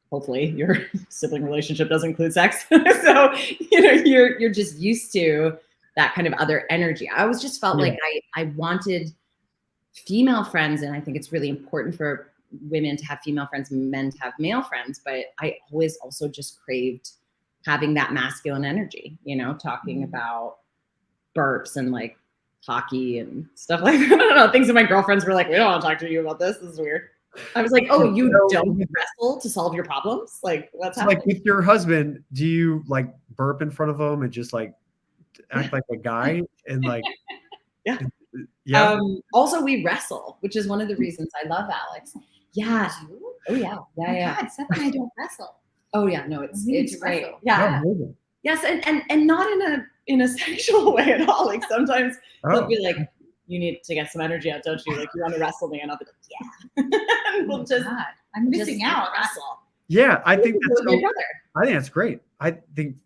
hopefully your sibling relationship does include sex. So, you're just used to that kind of other energy. I always just felt like I wanted female friends. And I think it's really important for women to have female friends and men to have male friends. But I always also just craved having that masculine energy, talking about burps and like hockey and stuff like that. I don't know, things that my girlfriends were like, we don't want to talk to you about this. This is weird. I was like, oh, you don't wrestle to solve your problems? Like, what's happening? Like with your husband, do you like burp in front of him and just like act like a guy and like, also we wrestle, which is one of the reasons I love Alex. Yeah. Oh yeah. Yeah. God, Seth and I don't wrestle. Oh yeah. No, it's great. Wrestle. Yeah. Yes. And not in a sexual way at all. Like sometimes they'll be like, you need to get some energy out, don't you? Like, you want to wrestle me? And I'll be like, yeah. We'll just, I'm missing out. Wrestle. Yeah, I think that's I think that's great. I think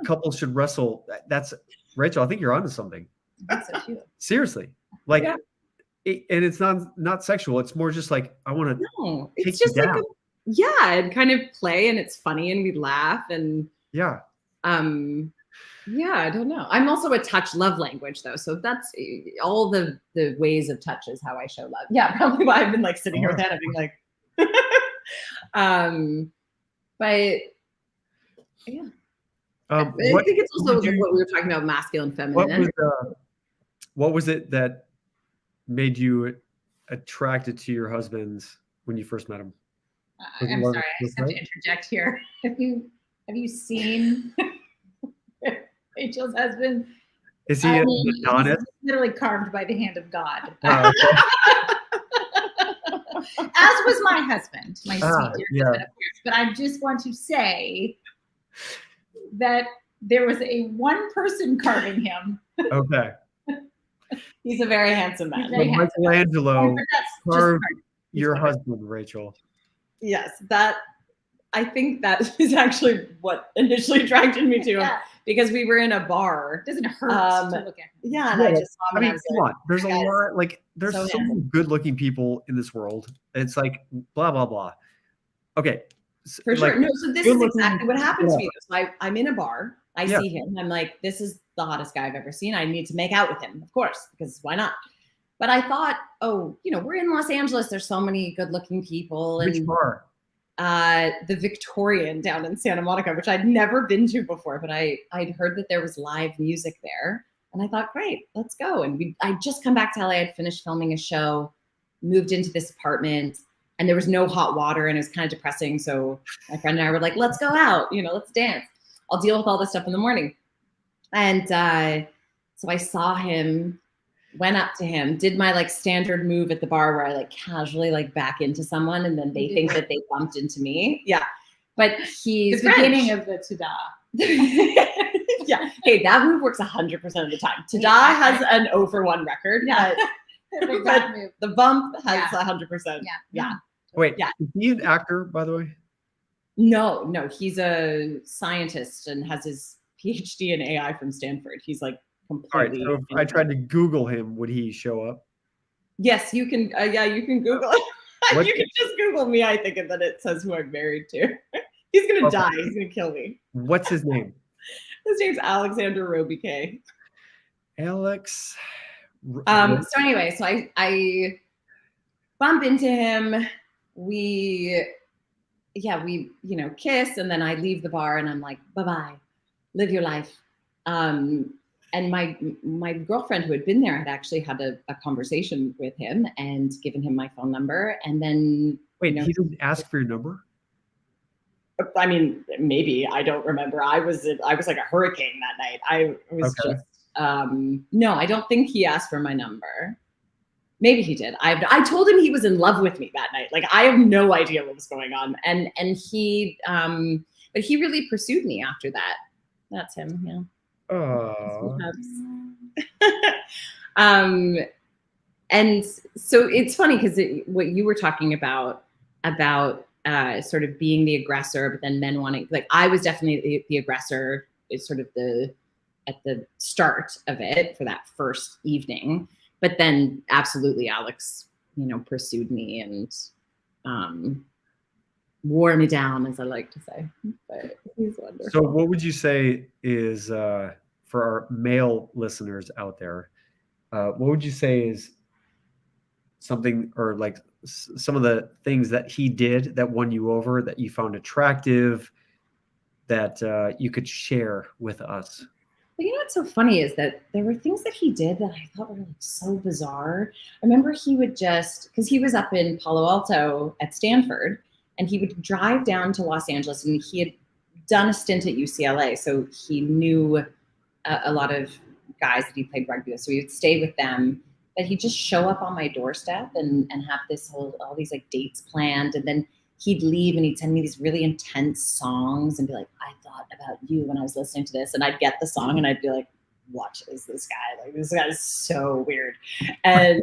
couples should wrestle. That's Rachel. I think you're onto something. That's so cute. Seriously, like, and it's not sexual. It's more just like I want to. No, it's just like and kind of play, and it's funny, and we laugh, and I don't know. I'm also a touch love language though. So that's all the ways of touch is how I show love. Yeah, probably why I've been like sitting here with Hannah being like, but yeah. I think it's also what we were talking about, masculine, feminine. What was it that made you attracted to your husband when you first met him? I'm sorry, I just have to interject here. Have you seen Rachel's husband? Is he an Adonis? Literally carved by the hand of God. Oh, okay. As was my husband, my sweet dear husband, of course. But I just want to say that there was a one person carving him. Okay. He's a very handsome man. Michelangelo carved your husband, Rachel. Yes, I think that is actually what initially attracted me to him, because we were in a bar. It doesn't hurt to look at him. Yeah, and I just saw him. I mean, come on. There's a lot, like, there's so many good-looking people in this world. It's like blah blah blah. Okay, for sure. No, so this is exactly what happened to me. So I'm in a bar. I see him. I'm like, this is the hottest guy I've ever seen. I need to make out with him, of course, because why not? But I thought, we're in Los Angeles. There's so many good-looking people. Which bar? The Victorian down in Santa Monica, which I'd never been to before, but I'd heard that there was live music there, and I thought, great, let's go. And I'd just come back to LA. I'd finished filming a show, moved into this apartment, and there was no hot water, and it was kind of depressing. So my friend and I were like, let's go out, let's dance. I'll deal with all this stuff in the morning. And so I saw him, went up to him, did my like standard move at the bar where I like casually like back into someone, and then they think that they bumped into me. Yeah. But he's the beginning of the ta-da. Yeah. Hey, that move works 100% of the time. Ta-da has an 0-for-1 record. Yeah. But the bump has 100%. Yeah. Wait, yeah. Is he an actor, by the way? No, he's a scientist and has his PhD in AI from Stanford. He's like completely. All right, so if I tried to Google him, would he show up? Yes, you can. You can Google it. You can just Google me, I think, and then it says who I'm married to. He's gonna die. He's gonna kill me. What's his name? His name's Alexander Robiquet. Alex. So anyway, so I bump into him. We kiss, and then I leave the bar, and I'm like, bye-bye, live your life. And my girlfriend who had been there had actually had a conversation with him and given him my phone number. And then wait, he didn't ask for your number? I mean, maybe, I don't remember. I was like a hurricane that night. I was just no, I don't think he asked for my number. Maybe he did. I told him he was in love with me that night. Like, I have no idea what was going on. And he but he really pursued me after that. That's him, yeah. Oh. And so it's funny because what you were talking about sort of being the aggressor, but then men wanting, like, I was definitely the aggressor is sort of at the start of it for that first evening. But then absolutely Alex, pursued me and wore me down, as I like to say. But he's wonderful. So what would you say is, for our male listeners out there, what would you say is something, or like some of the things that he did that won you over, that you found attractive, that you could share with us? But what's so funny is that there were things that he did that I thought were like so bizarre. I remember he would because he was up in Palo Alto at Stanford, and he would drive down to Los Angeles, and he had done a stint at UCLA. So he knew a lot of guys that he played rugby with. So he would stay with them, but he'd just show up on my doorstep and have all these like dates planned. And then he'd leave and he'd send me these really intense songs and be like, I thought about you when I was listening to this. And I'd get the song and I'd be like, what is this guy? Like, this guy is so weird. And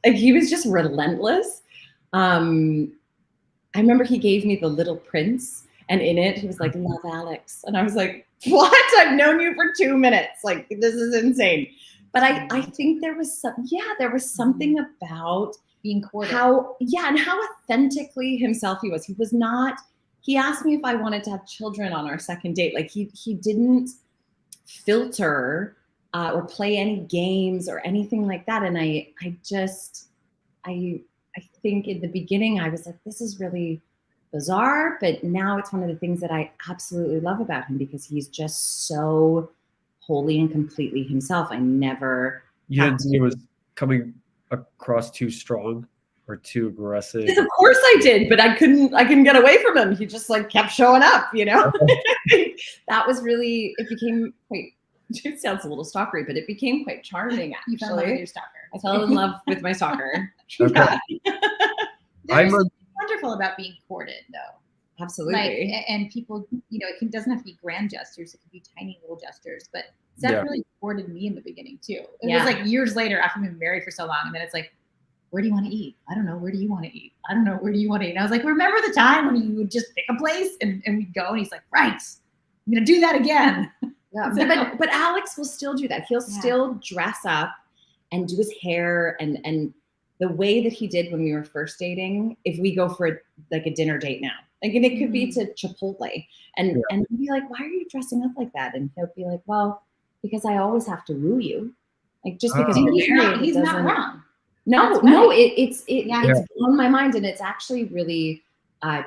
like, he was just relentless. I remember he gave me The Little Prince, and in it, he was like, love Alex. And I was like, what? I've known you for 2 minutes. Like, this is insane. But I think there was something about being courted. And how authentically himself he was. He asked me if I wanted to have children on our second date. Like, he didn't filter or play any games or anything like that. And I think in the beginning I was like, this is really bizarre, but now it's one of the things that I absolutely love about him, because he's just so wholly and completely himself. I never. You didn't think he was coming across too strong or too aggressive? Yes, of course I did, but I couldn't get away from him. He just like kept showing up, That was really, it became quite, it sounds a little stalkery, but it became quite charming, actually. You fell in love with your stalker. I fell in love with my stalker. Okay. There's something wonderful about being courted, though. Absolutely. Like, and people, it doesn't have to be grand gestures. It can be tiny little gestures. But Seth really courted me in the beginning, too. It was like years later after we've been married for so long. And then it's like, where do you want to eat? I don't know. Where do you want to eat? I don't know. Where do you want to eat? And I was like, remember the time when you would just pick a place and we'd go? And he's like, right, I'm going to do that again. Yeah. But Alex will still do that. He'll still dress up and do his hair and the way that he did when we were first dating. If we go for like a dinner date now, like, and it could be to Chipotle, and he'd be like, why are you dressing up like that? And he'll be like, well, because I always have to woo you. Like, just because we're married, he's not wrong. No, it's blown my mind, and it's actually really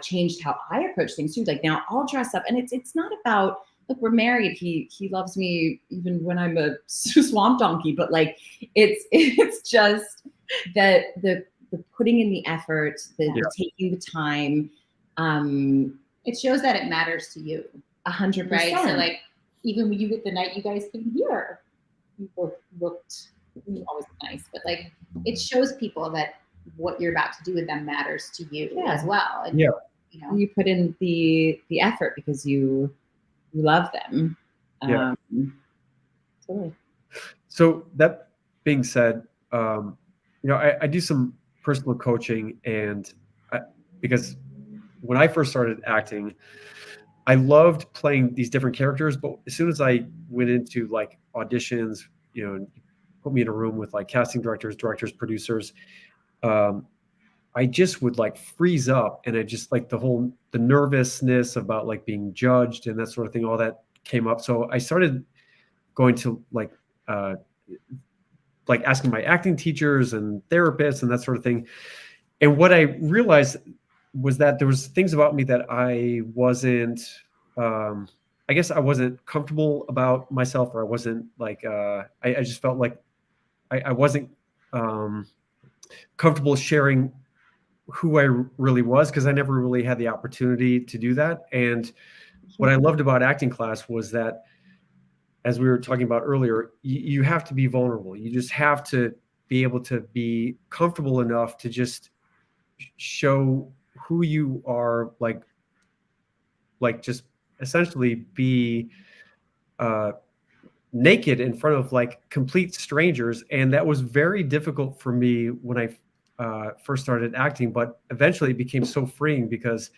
changed how I approach things too. Like, now I'll dress up, and it's not about, look, we're married. He loves me even when I'm a swamp donkey, but like, it's just that the putting in the effort, the taking the time. It shows that it matters to you. 100%. Right. So like, even when you get the night you guys came here, you both looked, you always look nice, but like, it shows people that what you're about to do with them matters to you as well. And, Yeah. you know, You put in the effort because you love them. Yeah. Totally. So that being said, you know, I do some personal coaching, and because when I first started acting, I loved playing these different characters, but as soon as I went into like auditions, you know, put me in a room with like casting directors, producers, I just would like freeze up, and I just like the nervousness about like being judged and that sort of thing, all that came up. So I started going to like asking my acting teachers and therapists and that sort of thing. And what I realized was that there was things about me that I wasn't, I guess I wasn't comfortable about myself, or I wasn't like, I just felt like I wasn't comfortable sharing who I really was, because I never really had the opportunity to do that. And what I loved about acting class was that, as we were talking about earlier, you have to be vulnerable. You just have to be able to be comfortable enough to just show who you are, like just essentially be naked in front of like complete strangers. And that was very difficult for me when I first started acting, but eventually it became so freeing, because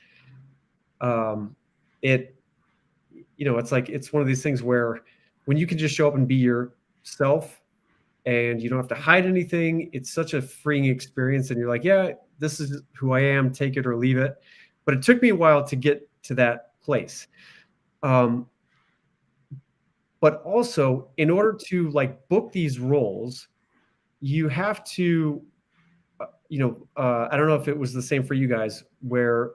it, you know, it's like, it's one of these things where when you can just show up and be yourself and you don't have to hide anything, it's such a freeing experience. And you're like, yeah, this is who I am, take it or leave it. But it took me a while to get to that place. But also, in order to like book these roles, you have to, you know, I don't know if it was the same for you guys, where,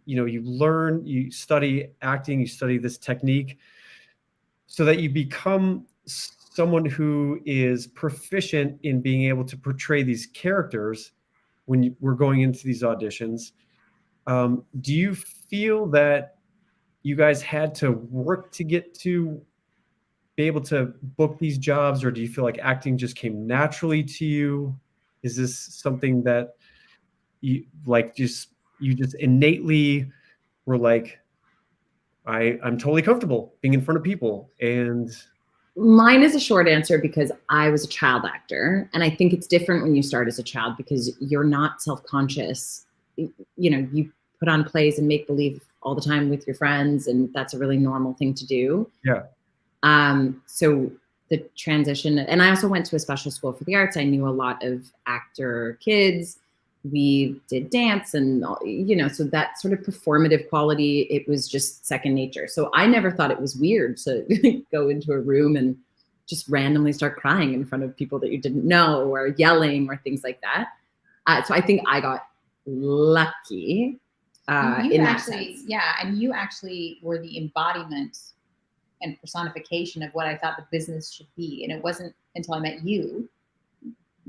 you know, you study acting, you study this technique so that you become someone who is proficient in being able to portray these characters when we're going into these auditions. Do you feel that you guys had to work to get to be able to book these jobs, or do you feel like acting just came naturally to you? Is this something that you like, you just innately were like, I'm totally comfortable being in front of people? And mine is a short answer, because I was a child actor, and I think it's different when you start as a child, because you're not self-conscious. You know, you put on plays and make believe all the time with your friends, and that's a really normal thing to do. Yeah. So the transition, and I also went to a special school for the arts. I knew a lot of actor kids. We did dance, and, you know, so that sort of performative quality, it was just second nature. So I never thought it was weird to go into a room and just randomly start crying in front of people that you didn't know, or yelling, or things like that. So I think I got lucky in that sense. Yeah, and you actually were the embodiment and personification of what I thought the business should be. And it wasn't until I met you,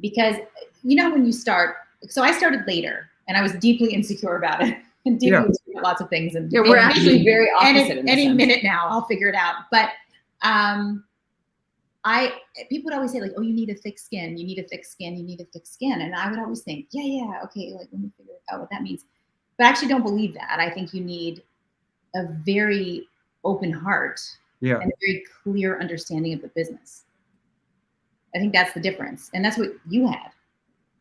because, you know, when you start, so I started later, and I was deeply insecure about it, and deeply insecure about lots of things. And yeah, we're actually very opposite. Any minute now, I'll figure it out. But people would always say like, oh, you need a thick skin, you need a thick skin, you need a thick skin. And I would always think, yeah, okay, like, let me figure out what that means. But I actually don't believe that. I think you need a very open heart and a very clear understanding of the business. I think that's the difference. And that's what you had.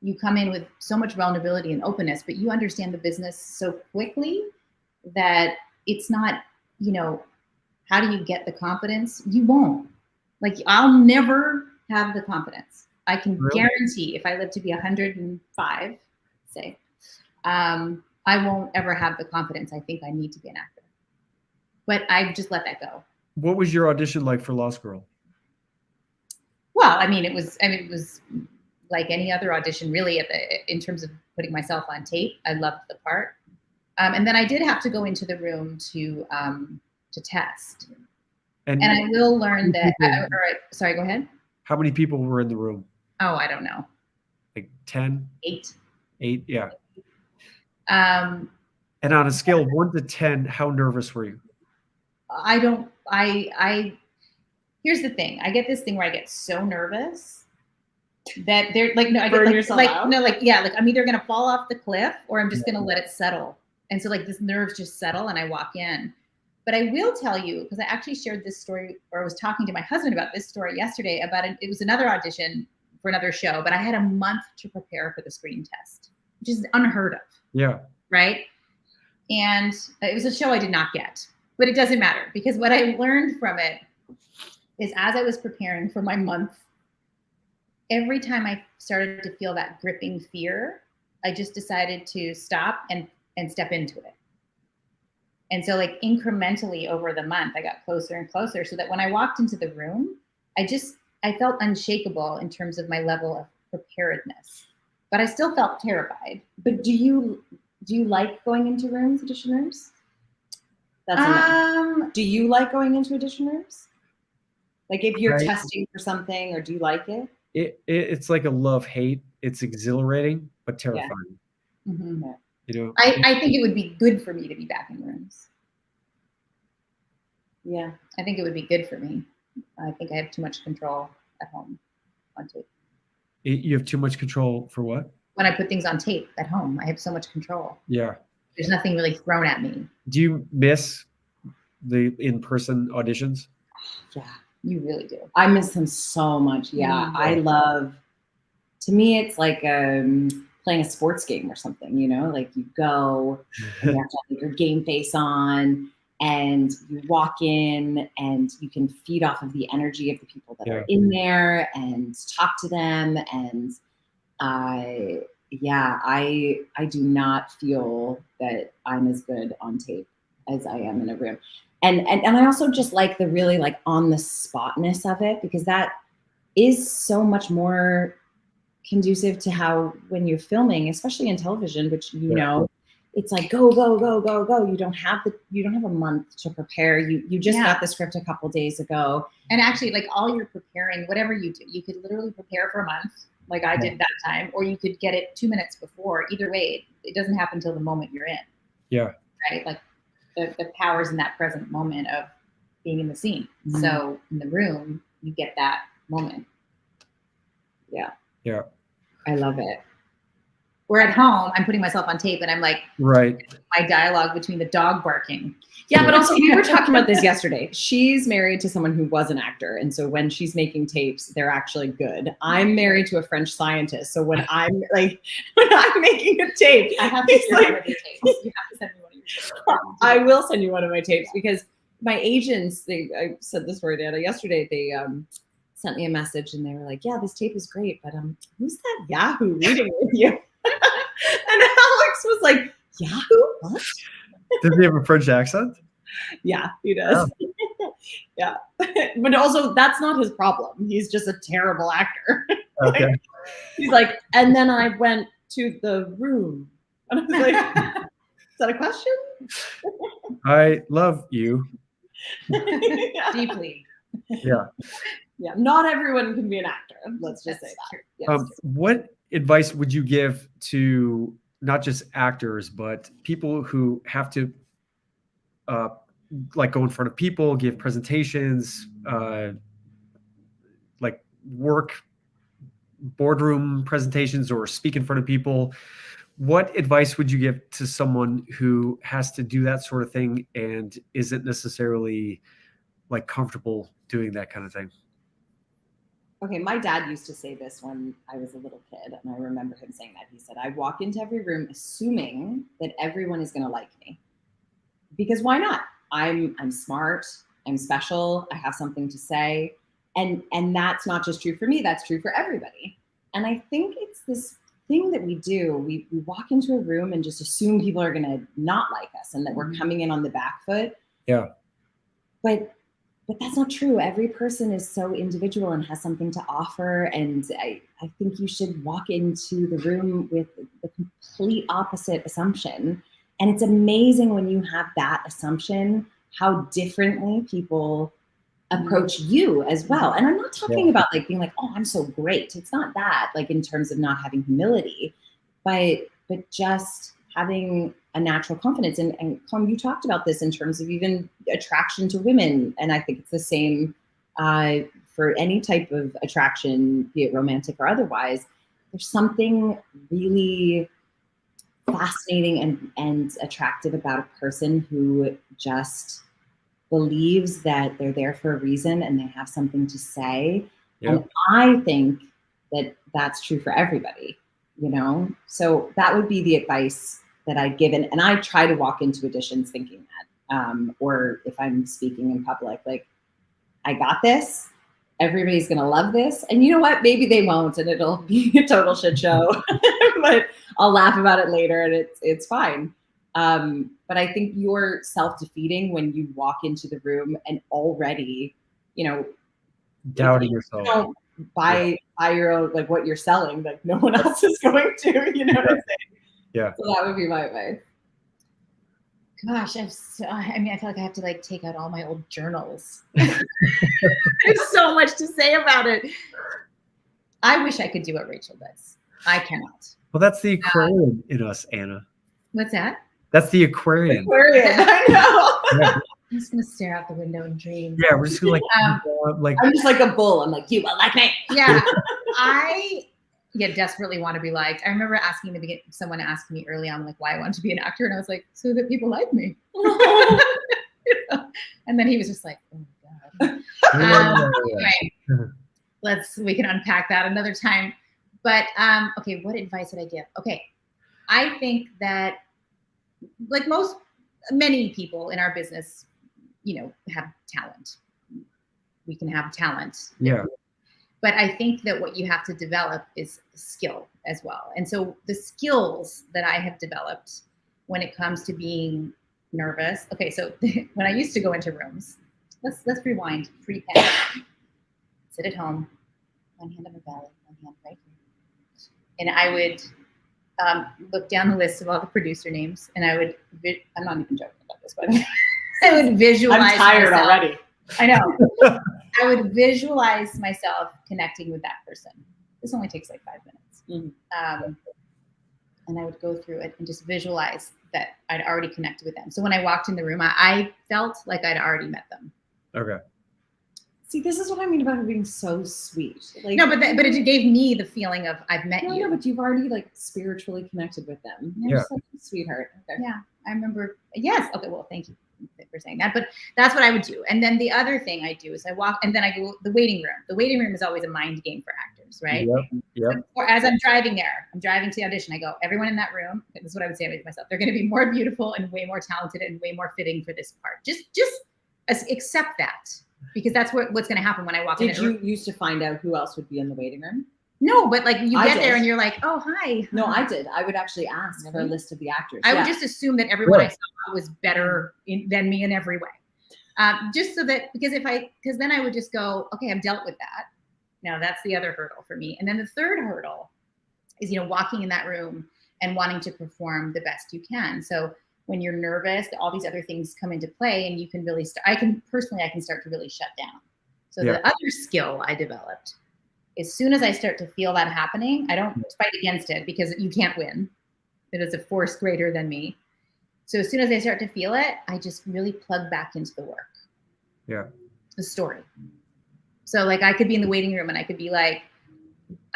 You come in with so much vulnerability and openness, but you understand the business so quickly that it's not, you know, how do you get the confidence? You won't. Like, I'll never have the confidence. I can guarantee if I live to be 105, say, I won't ever have the confidence I think I need to be an actor. But I've just let that go. what was your audition like for Lost Girl? Well, it was like any other audition, really. In terms of putting myself on tape, I loved the part, and then I did have to go into the room to test. And I will learn that. Sorry, go ahead. How many people were in the room? Oh, I don't know. Like 10? 8. 8, yeah. Um, And on a scale of 1 to 10, how nervous were you? Here's the thing. I get this thing where I get so nervous that they're like, no, I get Burn like, yourself out? no, like, yeah, like I'm either going to fall off the cliff or I'm just going to let it settle. And so like this nerves just settle and I walk in. But I will tell you, because I actually shared this story, or I was talking to my husband about this story yesterday about it. It was another audition for another show, but I had a month to prepare for the screen test, which is unheard of. Yeah. Right. And it was a show I did not get, but it doesn't matter because what I learned from it is as I was preparing for my month, every time I started to feel that gripping fear, I just decided to stop and step into it. And so like incrementally over the month, I got closer and closer so that when I walked into the room, I felt unshakable in terms of my level of preparedness, but I still felt terrified. But do you like going into rooms, audition rooms? That's enough. Do you like going into audition rooms? Like if you're testing for something, or do you like it? It's like a love-hate. It's exhilarating, but terrifying. Yeah. Mm-hmm. You know, I think it would be good for me to be back in rooms. Yeah. I think it would be good for me. I think I have too much control at home on tape. You have too much control for what? When I put things on tape at home, I have so much control. Yeah. There's nothing really thrown at me. Do you miss the in-person auditions? Yeah, you really do. I miss them so much. Yeah. Mm-hmm. To me, it's like playing a sports game or something, you know, like you go and you have to have your game face on and you walk in and you can feed off of the energy of the people that are in there and talk to them. And I do not feel that I'm as good on tape as I am in a room. And I also just like the really like on the spotness of it, because that is so much more conducive to how when you're filming, especially in television, which you know, it's like go, go, go, go, go. You don't have a month to prepare. You just got the script a couple days ago. And actually, like all you're preparing, whatever you do, you could literally prepare for a month, like I did that time, or you could get it 2 minutes before. Either way, it doesn't happen until the moment you're in. Yeah. Right. Like the power's in that present moment of being in the scene. Mm-hmm. So in the room, you get that moment. Yeah. Yeah. I love it. Where at home, I'm putting myself on tape and I'm like, my dialogue between the dog barking. Yeah, but also we were talking about this yesterday. She's married to someone who was an actor. And so when she's making tapes, they're actually good. I'm married to a French scientist. So when I'm making a tape, I have to send one of your tapes. You have to send me one of your tapes. I will send you one of my tapes because my agents, I said this for Dana yesterday, they sent me a message and they were like, yeah, this tape is great, but who's that Yahoo reading with you? And Alex was like, Yahoo? What? Does he have a French accent? Yeah, he does. Oh. Yeah. But also, that's not his problem. He's just a terrible actor. Okay. He's like, and then I went to the room. And I was like, is that a question? I love you. Deeply. Yeah. Yeah. Not everyone can be an actor. Let's just say that. Yes. What advice would you give to not just actors, but people who have to like go in front of people, give presentations, like work boardroom presentations or speak in front of people? What advice would you give to someone who has to do that sort of thing and isn't necessarily like comfortable doing that kind of thing? Okay, my dad used to say this when I was a little kid, and I remember him saying that. He said, I walk into every room assuming that everyone is going to like me. Because why not? I'm smart, I'm special, I have something to say. And that's not just true for me, that's true for everybody. And I think it's this thing that we do. We walk into a room and just assume people are going to not like us and that we're coming in on the back foot. Yeah. But that's not true. Every person is so individual and has something to offer. And I think you should walk into the room with the complete opposite assumption. And it's amazing when you have that assumption, how differently people approach you as well. And I'm not talking about like being like, oh, I'm so great. It's not that, like in terms of not having humility, but just having a natural confidence. And Colin, you talked about this in terms of even attraction to women. And I think it's the same for any type of attraction, be it romantic or otherwise. There's something really fascinating and attractive about a person who just believes that they're there for a reason and they have something to say. Yep. And I think that that's true for everybody, you know? So that would be the advice that I'd given. And I try to walk into auditions thinking that, or if I'm speaking in public, like, I got this, everybody's gonna love this. And you know what, maybe they won't and it'll be a total shit show, but I'll laugh about it later and it's fine. But I think you're self-defeating when you walk into the room and already, you know, doubting yourself. You know, buy your own, like what you're selling, like no one else is going to, you know what I'm saying? Yeah. So that would be my advice. Gosh, I mean, I feel like I have to like take out all my old journals. There's so much to say about it. I wish I could do what Rachel does. I cannot. Well, that's the Aquarian in us, Anna. What's that? That's the Aquarian. I know. Yeah. I'm just gonna stare out the window and dream. Yeah, we're just gonna like I'm just like a bull. I'm like, you will like me. Yeah, I desperately want to be liked. I remember someone asked me early on, like, why I wanted to be an actor, and I was like, so that people like me. And then he was just like, oh my god. Anyway, we can unpack that another time. But okay, what advice would I give? Okay, I think that like many people in our business, you know, have talent. We can have talent. Yeah. But I think that what you have to develop is skill as well. And so the skills that I have developed when it comes to being nervous. Okay, so when I used to go into rooms, let's rewind, pre-pandemic. Sit at home, one hand on my belly, one hand right here. And I would look down the list of all the producer names, and I would, I'm not even joking about this, but I would visualize I'm tired myself. already. I know. I would visualize myself connecting with that person. This only takes like 5 minutes. Mm-hmm. And I would go through it and just visualize that I'd already connected with them. So when I walked in the room, I felt like I'd already met them. Okay. See, this is what I mean about her being so sweet. Like, no, but it gave me the feeling of I've met you. No, but you've already like spiritually connected with them. Yeah. You're such a sweetheart. Okay. Yeah, I remember. Yes. Okay. Well, thank you for saying that. But that's what I would do. And then the other thing I do is I walk, and then I go the waiting room. The waiting room is always a mind game for actors, right? Yep. Or as I'm driving there, I'm driving to the audition. I go, everyone in that room. This is what I would say to myself. They're going to be more beautiful and way more talented and way more fitting for this part. Just accept that. Because that's what's going to happen when I walk in. Did you used to find out who else would be in the waiting room? No, but like you get there and you're like, oh, hi. No, I did. I would actually ask for a list of the actors. I would just assume that everyone I saw was better than me in every way. Just so that, because then I would just go, okay, I've dealt with that. Now that's the other hurdle for me. And then the third hurdle is, walking in that room and wanting to perform the best you can. So when you're nervous, all these other things come into play, and you can really I can start to really shut down. So the other skill I developed, as soon as I start to feel that happening, I don't fight against it because you can't win. It is a force greater than me. So as soon as I start to feel it, I just really plug back into the work. Yeah. The story. So like I could be in the waiting room and I could be like,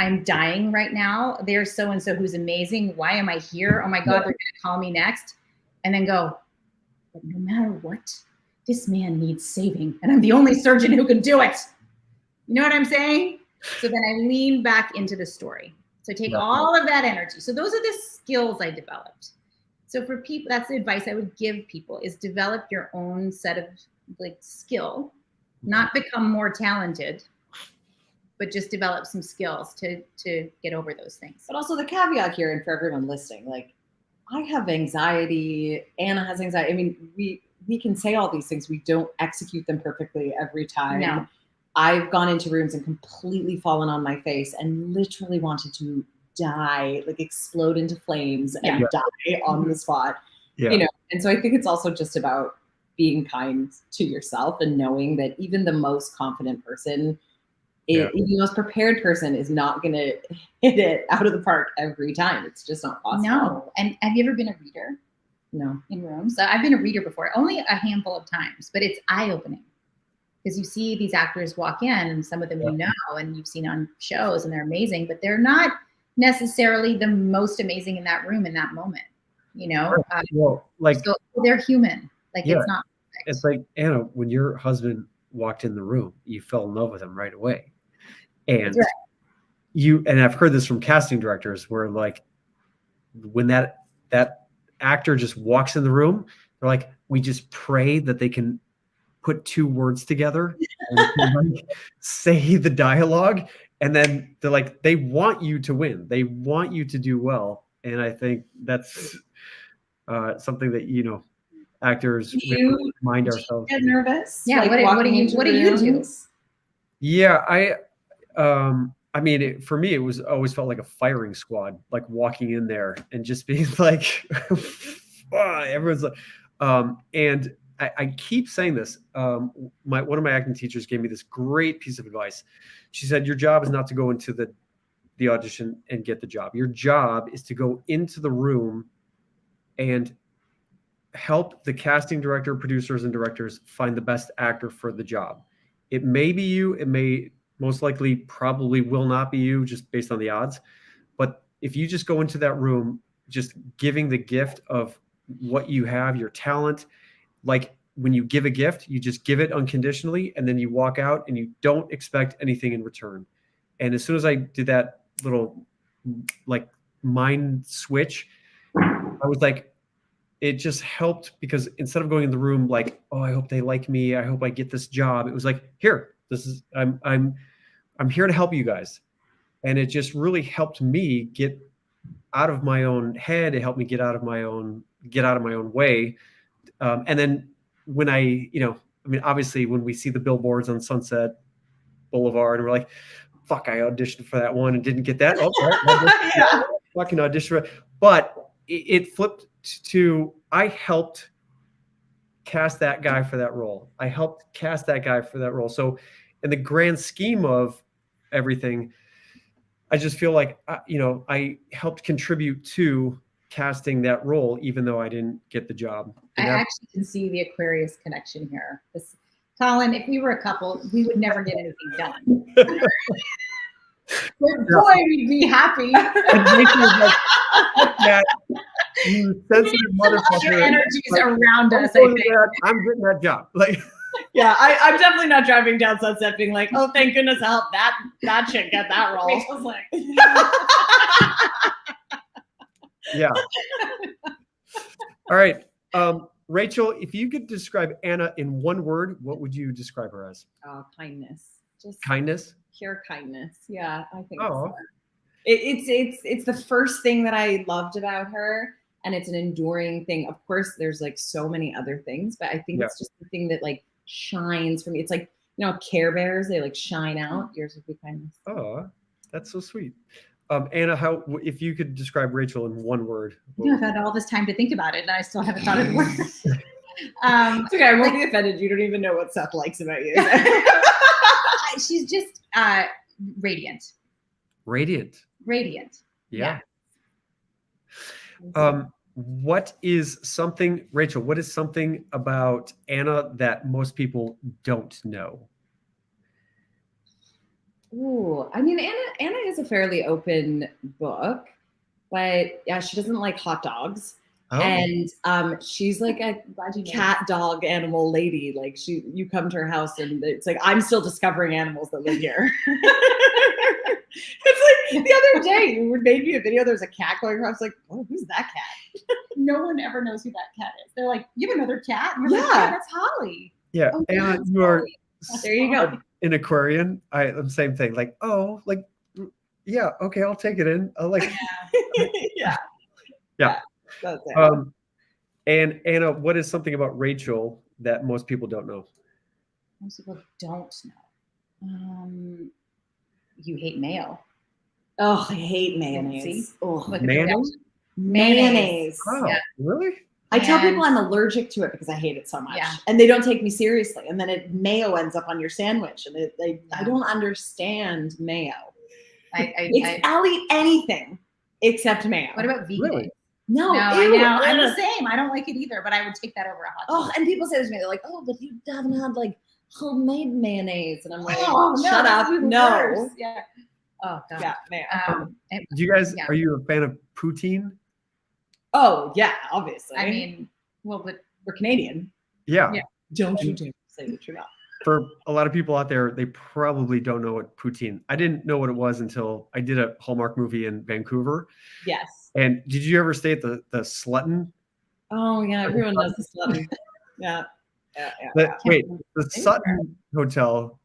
I'm dying right now. There's so-and-so who's amazing. Why am I here? Oh my God, they're going to call me next. And then go, but no matter what, this man needs saving. And I'm the only surgeon who can do it. You know what I'm saying? So then I lean back into the story. So I take all of that energy. So those are the skills I developed. So for people, that's the advice I would give people, is develop your own set of like skill, not become more talented, but just develop some skills to get over those things. But also the caveat here, and for everyone listening, like, I have anxiety. Anna has anxiety. I mean, we can say all these things. We don't execute them perfectly every time. No. I've gone into rooms and completely fallen on my face and literally wanted to die, like explode into flames and die on the spot. Yeah. And so I think it's also just about being kind to yourself and knowing that even the most confident person The most prepared person is not going to hit it out of the park every time. It's just not possible. No. And have you ever been a reader? No. In rooms? So I've been a reader before, only a handful of times, but it's eye-opening because you see these actors walk in, and some of them you know and you've seen on shows, and they're amazing, but they're not necessarily the most amazing in that room in that moment. You know, well, like so they're human. Like it's not perfect. It's like, Anna, when your husband walked in the room, you fell in love with him right away. And and I've heard this from casting directors where like when that actor just walks in the room, they're like, we just pray that they can put two words together and like, say the dialogue. And then they're like, they want you to win. They want you to do well. And I think that's something that, you know, actors remind ourselves. Get nervous? Yeah. Like what do you do? Yeah. I mean, for me, it was always felt like a firing squad, like walking in there and just being like, everyone's like, and I keep saying this. One of my acting teachers gave me this great piece of advice. She said, your job is not to go into the audition and get the job. Your job is to go into the room and help the casting director, producers, and directors find the best actor for the job. It may be you. It may most likely probably will not be you just based on the odds. But if you just go into that room, just giving the gift of what you have, your talent, like when you give a gift, you just give it unconditionally and then you walk out and you don't expect anything in return. And as soon as I did that little like mind switch, I was like, it just helped because instead of going in the room like, oh, I hope they like me, I hope I get this job, it was like, here, this is I'm here to help you guys. And it just really helped me get out of my own head. It helped me get out of my own way. And then when I mean, obviously when we see the billboards on Sunset Boulevard and we're like, fuck, I auditioned for that one and didn't get that. Okay. Fucking audition for it. But it flipped to, I helped cast that guy for that role. I helped cast that guy for that role. So in the grand scheme of everything, I just feel like, I helped contribute to casting that role, even though I didn't get the job. I actually can see the Aquarius connection here. Colin, if we were a couple, we would never get anything done. But boy, we'd be happy. You sensitive motherfucker. Your energies like, around us. I think. I'm getting that job. Like, yeah, I'm definitely not driving down Sunset being like, oh, thank goodness I helped that chick get that role. Rachel's like, yeah. All right. Rachel, if you could describe Anna in one word, what would you describe her as? Kindness. Just kindness. Pure kindness. Yeah, I think. Oh. So. It's the first thing that I loved about her, and it's an enduring thing. Of course, there's like so many other things, but I think it's just the thing that like shines for me. It's like, Care Bears, they like shine out. Yours would be kindness. Oh, that's so sweet. Anna, if you could describe Rachel in one word? I've had all this time to think about it, and I still haven't thought of the word. It's okay. I won't be offended. You don't even know what Seth likes about you. She's just radiant. Radiant. Yeah. What is something, Rachel, what is something about Anna that most people don't know? Ooh, I mean, Anna is a fairly open book, but yeah, she doesn't like hot dogs. Oh. And she's like a cat, dog, animal lady. Like you come to her house and it's like, I'm still discovering animals that live here. It's like the other day you made me a video. There's a cat going around. I was like, oh, who's that cat? No one ever knows who that cat is. They're like, you have another cat? And you're like, yeah, that's Holly. Yeah, oh, Anna, you are. There you go. An Aquarian. I'm same thing. Like, oh, like, yeah, okay, I'll take it in. I'll like. Yeah. That's it. And Anna, what is something about Rachel that most people don't know? Most people don't know. You hate mayo. Oh, I hate mayonnaise. Oh, mayonnaise? Mayonnaise. Oh, yeah. Really? I tell And- people I'm allergic to it because I hate it so much, Yeah. and they don't take me seriously. And then mayo ends up on your sandwich, and I don't understand mayo. I'll eat anything except mayo. What about vegan? Really? eggs? No, No, I ew, know. I'm the ugh. same. I don't like it either, but I would take that over a hot Oh, dog. and people say this to me, they're like, "Oh, but you haven't had like homemade mayonnaise," and I'm like, Oh, no, "Shut that's up, even no." worse. Yeah. Oh god. Yeah, mayo. Do you guys, Yeah. are you a fan of poutine? Oh yeah, obviously. I mean, well, but we're Canadian. Yeah. Yeah. Don't you dare say that you're not. For a lot of people out there, they probably don't know what poutine. I didn't know what it was until I did a Hallmark movie in Vancouver. Yes. And did you ever stay at the Slutton? Oh yeah, everyone knows this letter. Yeah. Wait, the Sutton Hotel,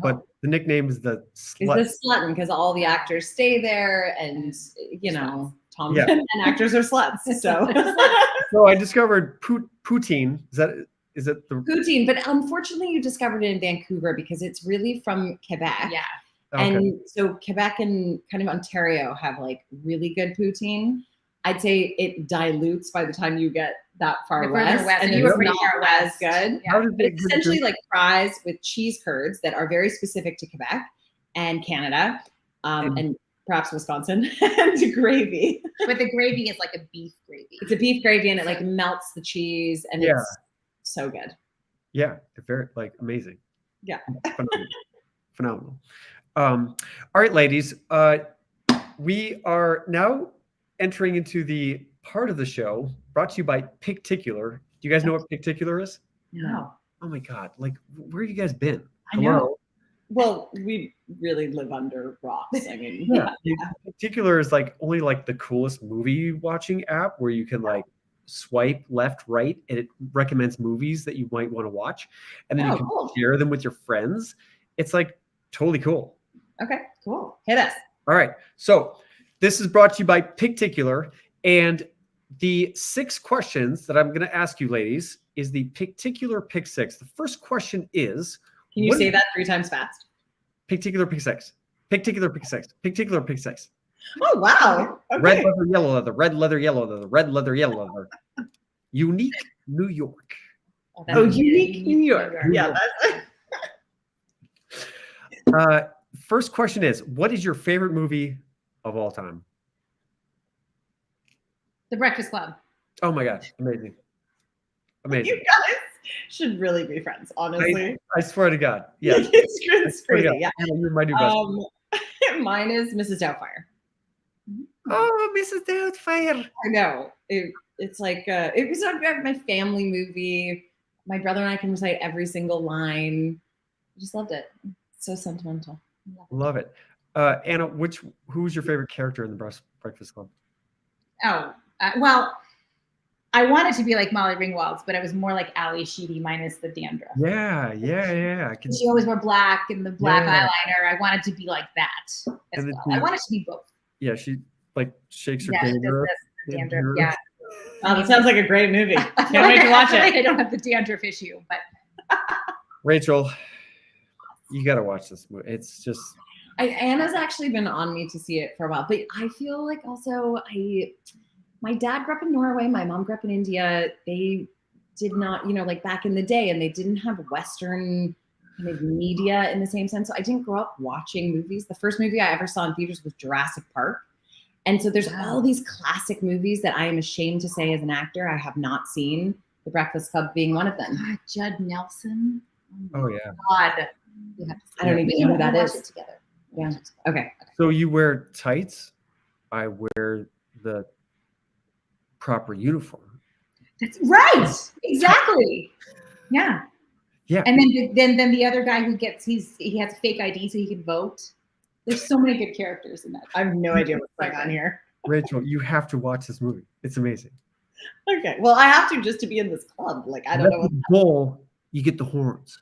but Oh. the nickname is the Is Slut. this Slutton because all the actors stay there, and you know, Tom Yeah. and actors are sluts. So So I discovered poutine. Is it the poutine, but unfortunately, you discovered it in Vancouver because it's really from Quebec. Yeah. okay. And so Quebec and kind of Ontario have like really good poutine. I'd say it dilutes by the time you get that far The further west, west, and you it's were pretty not far as west. good. Yeah. How did But they it's essentially like fries with cheese curds that are very specific to Quebec and Canada, and perhaps Wisconsin, and gravy. But the gravy is like a beef gravy. It's a beef gravy, and it like melts the cheese, and Yeah. it's so good. Yeah, they're very like amazing. Yeah. Phenomenal. All right, ladies. We are now entering into the part of the show brought to you by Picticular. Do you guys know what Picticular is? No. Oh my God! Like, where have you guys been? I know. Well, we really live under rocks. I mean, Yeah. Picticular is like only like the coolest movie watching app where you can like swipe left, right, and it recommends movies that you might want to watch, and then you can cool. share them with your friends. It's like totally cool. Okay, cool. Hit us. All right. So this is brought to you by Picticular, and the 6 questions that I'm going to ask you, ladies, is the Picticular Pick 6. The first question is, Can you what say is that 3 times fast? Picticular Pick 6? Picticular Pick 6. Picticular Pick 6. Oh wow. Okay. Red leather, yellow leather, red leather, yellow leather, red leather, yellow leather. Unique New York. Oh, unique New York. Yeah, that's First question is, what is your favorite movie of all time? The Breakfast Club. Oh my gosh, amazing. You Amazing. guys should really be friends, honestly. I swear to God. Yeah. It's good. I swear to God. Yeah. Anna, you're my new best friend. Mine is Mrs. Doubtfire. Oh, Mrs. Doubtfire. I know. It's like it was my family movie. My brother and I can recite every single line. I just loved it. It's so sentimental. Love it. Anna, who's your favorite character in the Breakfast Club? Oh, well, I wanted to be like Molly Ringwald's, but it was more like Ali Sheedy minus the dandruff. Yeah. I can She always wore black and the black Yeah. eyeliner. I wanted to be like that as And then well. I wanted to be both. Yeah, she like shakes her Yeah, she does dandruff. this, the dandruff. Yeah. Oh, that sounds like a great movie. Can't wait to watch I it. don't have the dandruff issue, but Rachel, you got to watch this movie. It's just Anna's actually been on me to see it for a while, but I feel like also my dad grew up in Norway, my mom grew up in India. They did not, like back in the day, and they didn't have Western kind of media in the same sense. So I didn't grow up watching movies. The first movie I ever saw in theaters was Jurassic Park. And so there's all these classic movies that I am ashamed to say as an actor I have not seen, The Breakfast Club being one of them. God, Judd Nelson. oh yeah. God. You have to I don't even know who that watch is. it together. Yeah. Okay. So you wear tights, I wear the proper uniform. That's right. Exactly. Yeah. Yeah. And then the other guy who he has a fake ID so he can vote. There's so many good characters in that. I have no idea what's going on here. Rachel, you have to watch this movie. It's amazing. Okay. Well, I have to just to be in this club. Like, I don't know what. The bull, you get the horns.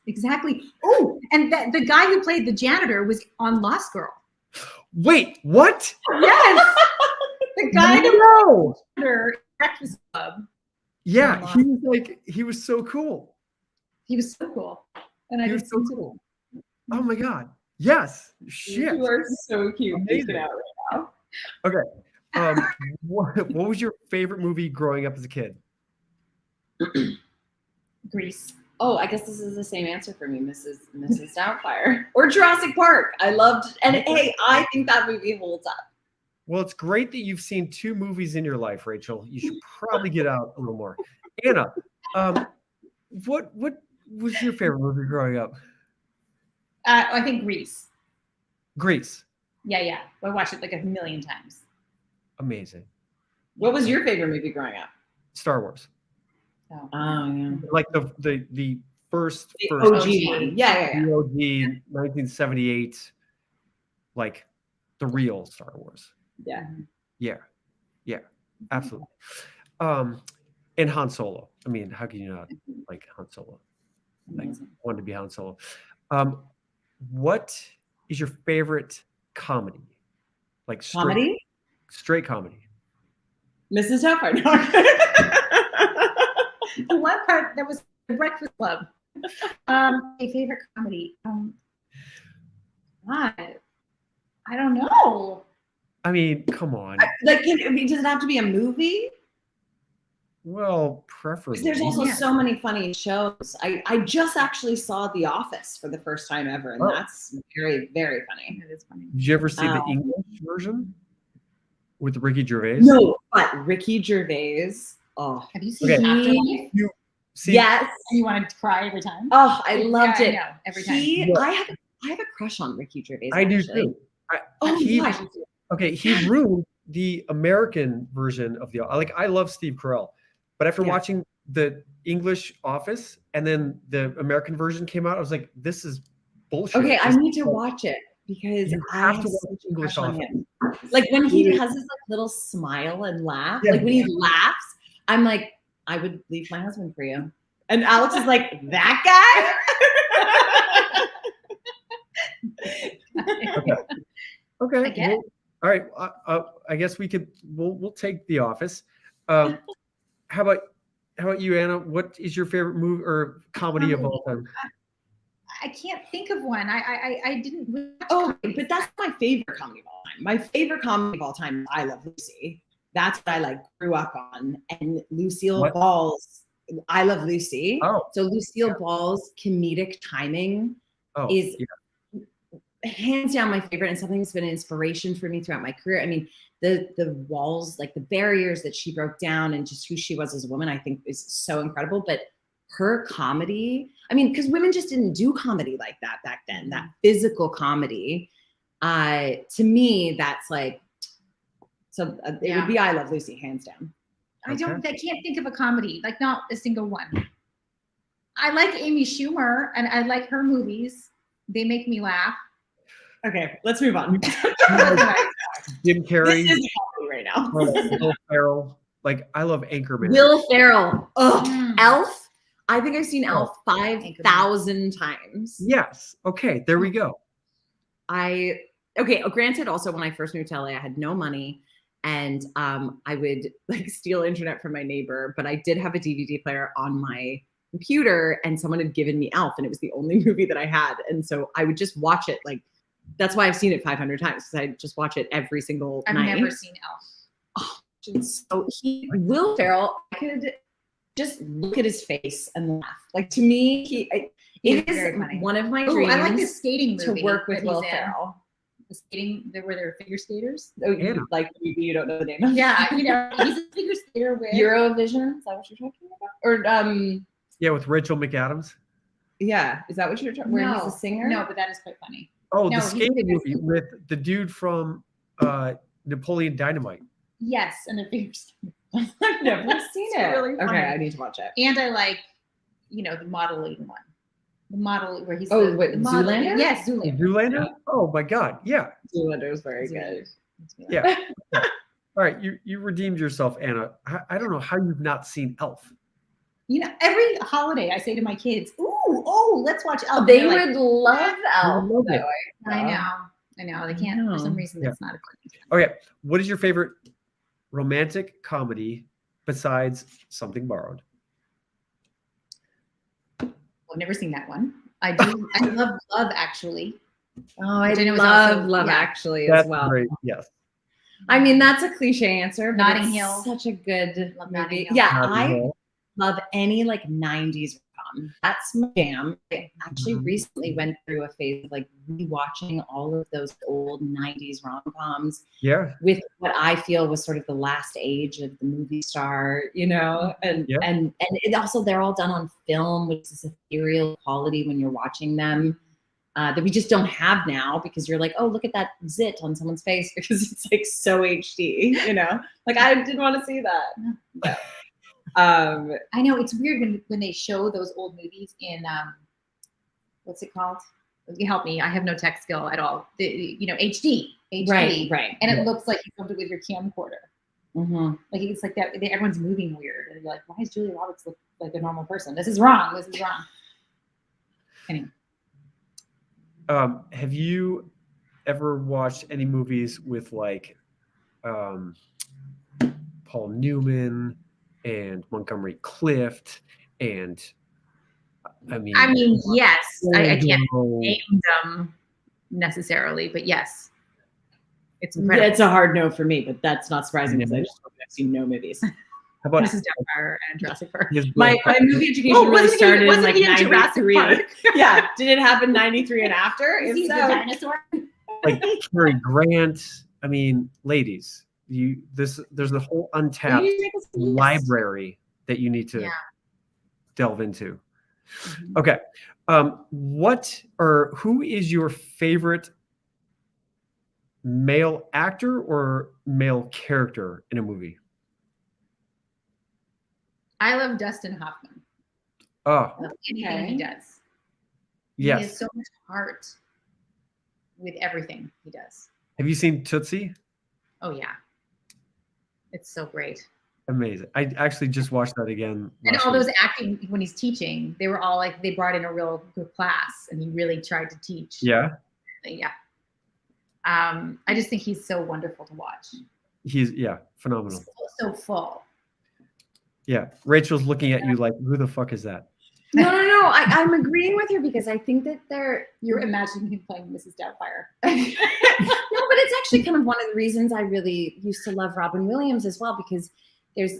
Exactly. Oh, and the guy who played the janitor was on Lost Girl. Wait, what? Yes. The guy who No. played Breakfast Club. Yeah, he was so cool. He was so cool. And I He was just so cool. Oh my God. Yes. Shit. You are so cute. Amazing. Take it out right now. Okay. What was your favorite movie growing up as a kid? Grease. Oh, I guess this is the same answer for me, Mrs. Doubtfire. Or Jurassic Park. I loved, and hey, I think that movie holds up. Well, it's great that you've seen 2 movies in your life, Rachel. You should probably get out a little more. Anna, what was your favorite movie growing up? I think Grease. Grease. Yeah. I watched it like a million times. Amazing. What was your favorite movie growing up? Star Wars. Oh. Yeah. Like the first OG one. Yeah. the OG 1978, like the real Star Wars. Yeah, absolutely. And Han Solo. I mean, how can you not like Han Solo? Like, wanted to be Han Solo. What is your favorite comedy? Like straight comedy. Mrs. Doubtfire. The one part that was The Breakfast Club. My favorite comedy. God, I don't know. I mean, come on. Like, does it have to be a movie? Well, preferably. There's also so many funny shows. I just actually saw The Office for the first time ever, and that's very, very funny. It is funny. Did you ever see the English version with Ricky Gervais? No, but Ricky Gervais. Oh, have you seen Afterlife? Yes. And you wanted to cry every time? Oh, I loved it. I know, every time. I have a crush on Ricky Gervais. I do actually. too. Gosh. Okay, he ruined the American version of I love Steve Carell, but after watching the English Office and then the American version came out, I was like, this is bullshit. Okay, I need to watch it because I have to watch English Office. Like when he has his like little smile and laugh, like when he laughs, I'm like, I would leave my husband for you. And Alex is like, that guy? Okay. Well, all right. I guess we'll take The Office. How about you, Anna? What is your favorite movie or comedy of all time? I can't think of one. I didn't watch comedy. But that's my favorite comedy of all time. My favorite comedy of all time is I Love Lucy. That's what I grew up on. And Lucille Ball's I Love Lucy. So Lucille Ball's comedic timing is hands down my favorite, and something that's been an inspiration for me throughout my career. I mean, the walls, like the barriers that she broke down and just who she was as a woman, I think is so incredible. But her comedy, I mean, because women just didn't do comedy like that back then, that physical comedy. To me, that's like, so it would be I Love Lucy, hands down. I can't think of a comedy, like not a single one. I like Amy Schumer and I like her movies. They make me laugh. Okay, let's move on. Jim Carrey. This is comedy right now. Will Ferrell. Like, I love Anchorman. Will Ferrell. Elf. I think I've seen Elf 5,000 times. Yes. Okay, there we go. Granted, also when I first moved to LA, I had no money. And I would steal internet from my neighbor, but I did have a DVD player on my computer, and someone had given me Elf, and it was the only movie that I had. And so I would just watch it. That's why I've seen it 500 times, because I just watch it every single night. I've never seen Elf. So Will Ferrell, I could just look at his face and laugh. To me, it is one of my dreams. I like the skating movie to work with Will Ferrell. The skating, were there figure skaters? Oh, yeah. You don't know the name of it. Yeah, he's a figure skater with Eurovision. Is that what you're talking about? Or yeah, with Rachel McAdams. Yeah, is that what you're talking about? Where he's a singer? No, but that is quite funny. Oh, the skating movie with the dude from Napoleon Dynamite. Yes, and the figure skater. I've never seen it. Really funny. Okay, I need to watch it. And I like, the modeling one. The model where he's Zoolander? Yes, Zoolander. Zoolander? Yeah. Oh my God, yeah. Zoolander is very good. Yeah. All right, you redeemed yourself, Anna. I don't know how you've not seen Elf. Every holiday I say to my kids, let's watch Elf. They would love Elf. I know. They can't, for some reason, it's not a good. Okay, what is your favorite romantic comedy besides Something Borrowed? I've never seen that one. I do. I love Love Actually. Oh, I love Love Actually as well. Great. Yes. I mean, that's a cliche answer. But Notting Hill. Such a good movie. Hill. Yeah, love any like 90s rom. That's my jam. I actually recently went through a phase of like rewatching all of those old 90s rom-coms. Yeah. With what I feel was sort of the last age of the movie star, you know, and it also, they're all done on film, which is ethereal quality when you're watching them. That we just don't have now, because you're like, oh, look at that zit on someone's face, because it's like so HD, you know? Like, I didn't want to see that. But, I know it's weird when they show those old movies in what's it called? You help me. I have no tech skill at all. HD. Right. And it looks like you filmed it with your camcorder. Mm-hmm. Like it's like that. Everyone's moving weird, and you're like, why does Julia Roberts look like a normal person? This is wrong. Anyway. Have you ever watched any movies with like Paul Newman and Montgomery Clift and I mean yes. I can't name them necessarily, but yes. It's incredible. It's a hard no for me, but that's not surprising because I just have seen no movies. How about Mrs. Doubtfire and Jurassic Park? My movie education really started in like 93. Yeah. Did it happen 93 and after? Is he the dinosaur? Like Cary Grant. I mean, ladies, there's a whole untapped library that you need to delve into. Mm-hmm. Okay. Who is your favorite male actor or male character in a movie? I love Dustin Hoffman. Oh, Anything he does. yes. He has so much heart with everything he does. Have you seen Tootsie? Oh yeah, it's so great. Amazing. I actually just watched that again. And all those acting when he's teaching, they were all like, they brought in a real good class, and he really tried to teach. Yeah. Yeah. I just think he's so wonderful to watch. He's phenomenal. So full. Yeah. Rachel's looking at you like, who the fuck is that? No. I'm agreeing with her because I think that you're imagining him playing Mrs. Doubtfire. No, but it's actually kind of one of the reasons I really used to love Robin Williams as well, because there's,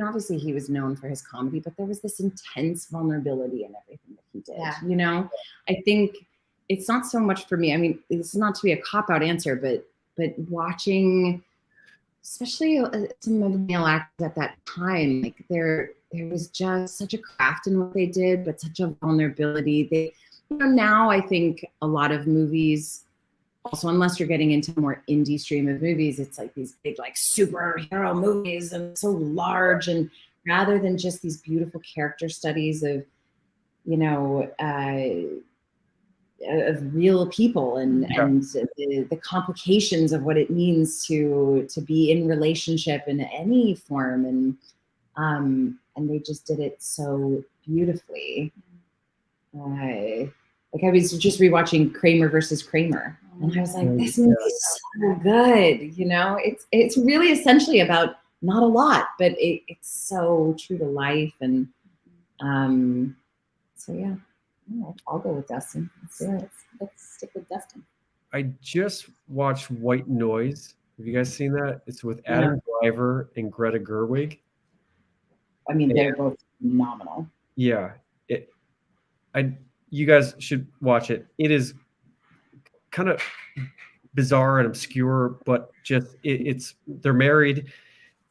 obviously he was known for his comedy, but there was this intense vulnerability in everything that he did. Yeah. I think it's not so much for me. I mean, it's not to be a cop-out answer, but watching, especially some of the male actors at that time, like there was just such a craft in what they did, but such a vulnerability. Now I think a lot of movies, also, unless you're getting into more indie stream of movies, it's like these big like superhero movies and so large, and rather than just these beautiful character studies of, of real people and the complications of what it means to be in relationship in any form, and they just did it so beautifully. I was just rewatching Kramer versus Kramer, and I was like, this movie is so good. It's really essentially about not a lot, but it's so true to life, and so yeah. I'll go with Dustin. Let's stick with Dustin. I just watched White Noise. Have you guys seen that? It's with Adam Driver and Greta Gerwig. I mean, they're both phenomenal. Yeah. You guys should watch it. It is kind of bizarre and obscure, but just they're married,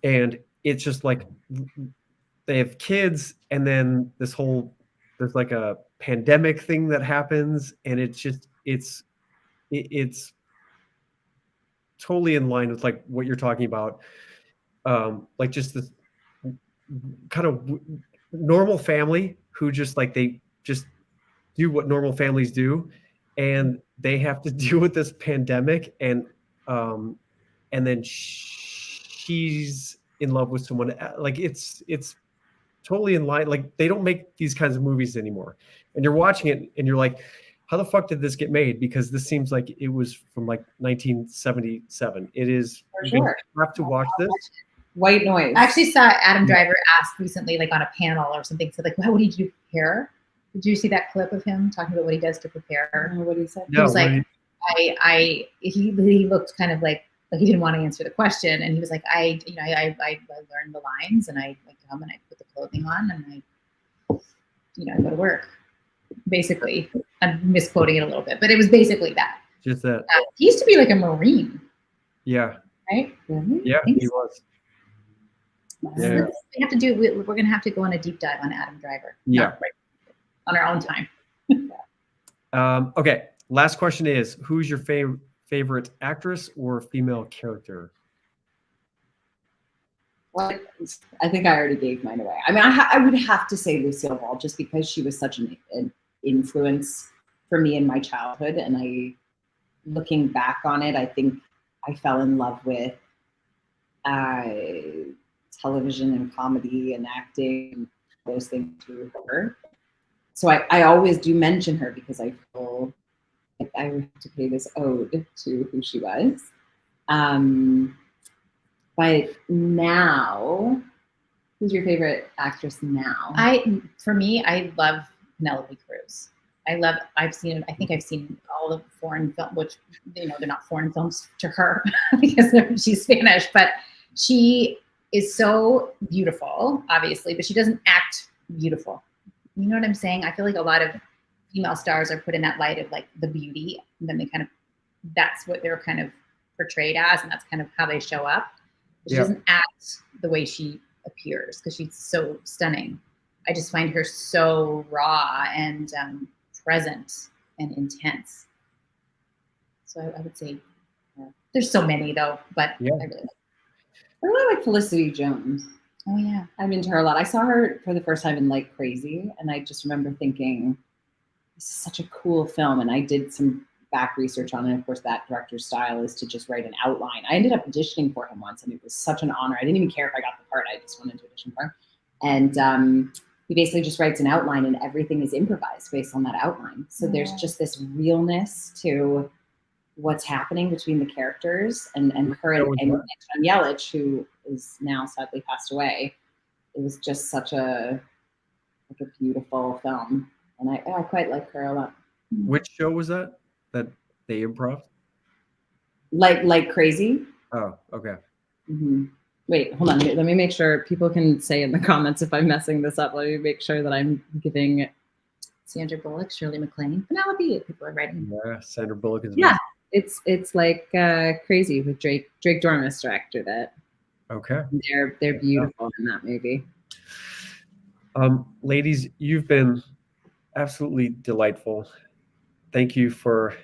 and it's just like they have kids, and then there's like a pandemic thing that happens, and it's totally in line with like what you're talking about, like just this kind of normal family who just like they just do what normal families do, and they have to deal with this pandemic, and then she's in love with someone. Like it's totally in line. Like they don't make these kinds of movies anymore, and you're watching it and you're like, how the fuck did this get made? Because this seems like it was from like 1977. It is. For sure. You have to watch this. White Noise. I actually saw Adam Driver asked recently, like on a panel or something, so like, what did you prepare? Did you see that clip of him talking about what he does to prepare? What he said? He was like, he looked kind of like he didn't want to answer the question, and he was like, I learned the lines, and I come and I put the clothes clothing on, and I go to work. Basically, I'm misquoting it a little bit, but it was basically that. Just that. He used to be like a Marine. Yeah. Right? Really? Yeah, he was. Yeah. We have to do. We're going to have to go on a deep dive on Adam Driver. Yeah. On our own time. Okay. Last question is: who's your favorite actress or female character? Well, I think I already gave mine away. I mean, I would have to say Lucille Ball, just because she was such an influence for me in my childhood. And looking back on it, I think I fell in love with television and comedy and acting and those things through her. So I always do mention her because I feel like I have to pay this ode to who she was. But now, who's your favorite actress now? For me, I love Penelope Cruz. I think I've seen all the foreign film, which, they're not foreign films to her because she's Spanish, but she is so beautiful, obviously, but she doesn't act beautiful. You know what I'm saying? I feel like a lot of female stars are put in that light of like the beauty, and then that's what they're kind of portrayed as, and that's kind of how they show up. She doesn't act the way she appears because she's so stunning. I just find her so raw and present and intense. So I would say there's so many though, but Yeah. I I really like Felicity Jones. Oh yeah. I'm into her a lot. I saw her for the first time in Like Crazy, and I just remember thinking, this is such a cool film. And I did some back research on it. Of course, that director's style is to just write an outline. I ended up auditioning for him once, and it was such an honor. I didn't even care if I got the part. I just wanted to audition for him. And he basically just writes an outline, and everything is improvised based on that outline. So there's just this realness to what's happening between the characters, and her and John Yelich, who is now sadly passed away. It was just such a beautiful film, and I quite like her a lot. Which show was that they improv? Like Crazy. Oh, okay. Mm-hmm. Wait, hold on. Let me make sure. People can say in the comments if I'm messing this up. Let me make sure that I'm giving Sandra Bullock, Shirley MacLaine, Penelope. People are writing. Yeah, Sandra Bullock is. Yeah, it's like Crazy with Drake. Drake Dormus directed it. Okay. They're beautiful in that movie. Ladies, you've been absolutely delightful. Thank you for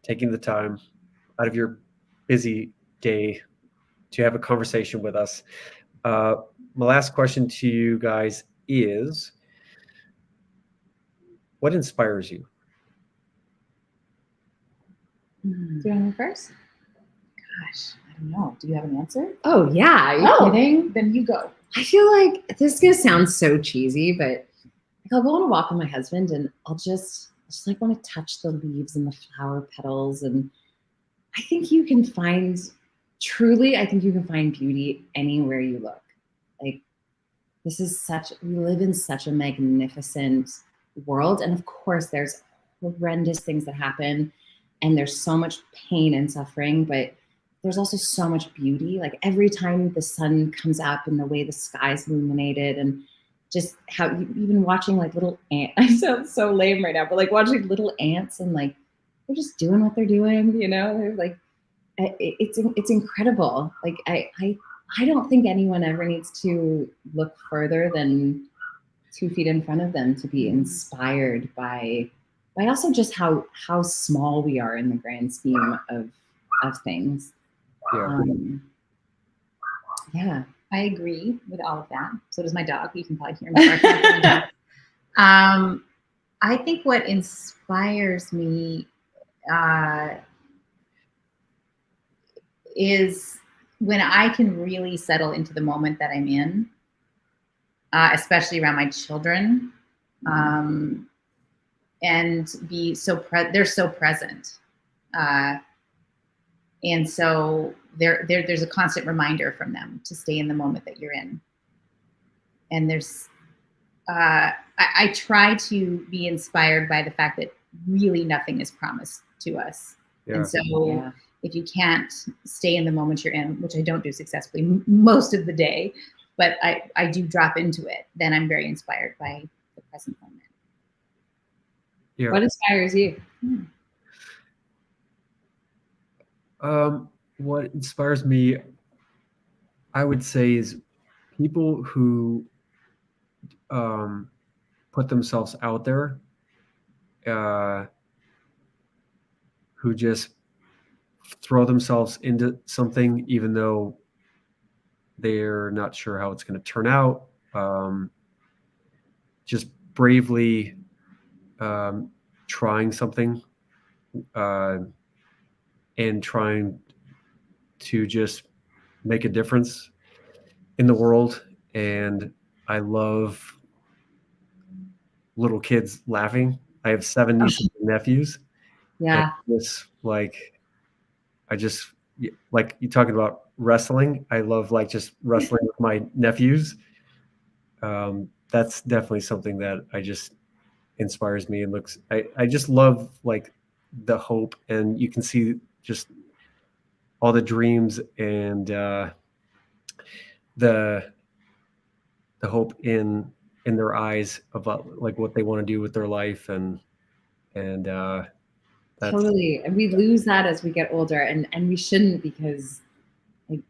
taking the time out of your busy day to have a conversation with us. My last question to you guys is, what inspires you? Do you want to go first? Gosh, I don't know. Do you have an answer? Oh yeah, are you kidding? Then you go. I feel like this is gonna sound so cheesy, but I'll go on a walk with my husband, and I'll just like want to touch the leaves and the flower petals, and I think you can find beauty anywhere you look. Like, we live in such a magnificent world, and of course there's horrendous things that happen, and there's so much pain and suffering, but there's also so much beauty. Like every time the sun comes up and the way the sky's illuminated, and just how even watching like little ants. I sound so lame right now, but like watching little ants, and like they're just doing what they're doing, they're like, it's incredible. Like I don't think anyone ever needs to look further than 2 feet in front of them to be inspired by also just how small we are in the grand scheme of things. Yeah. I agree with all of that. So does my dog. You can probably hear me barking. I think what inspires me is when I can really settle into the moment that I'm in, especially around my children, and be they're so present. And so there's a constant reminder from them to stay in the moment that you're in. And there's, I try to be inspired by the fact that really nothing is promised to us. Yeah. And so if you can't stay in the moment you're in, which I don't do successfully most of the day, but I do drop into it, then I'm very inspired by the present moment. Yeah. What inspires you? What inspires me, I would say, is people who put themselves out there, who just throw themselves into something even though they're not sure how it's going to turn out. Just bravely trying something and trying to just make a difference in the world. And I love little kids laughing. I have 7 nieces and nephews. Yeah. This, like, I just, like, you talking about wrestling. I love, like, just wrestling with my nephews. That's definitely something that I just inspires me and looks, I just love, like, the hope, and you can see just all the dreams and the hope in their eyes about, like, what they want to do with their life, and that's, Totally. And we lose that as we get older, and we shouldn't, because like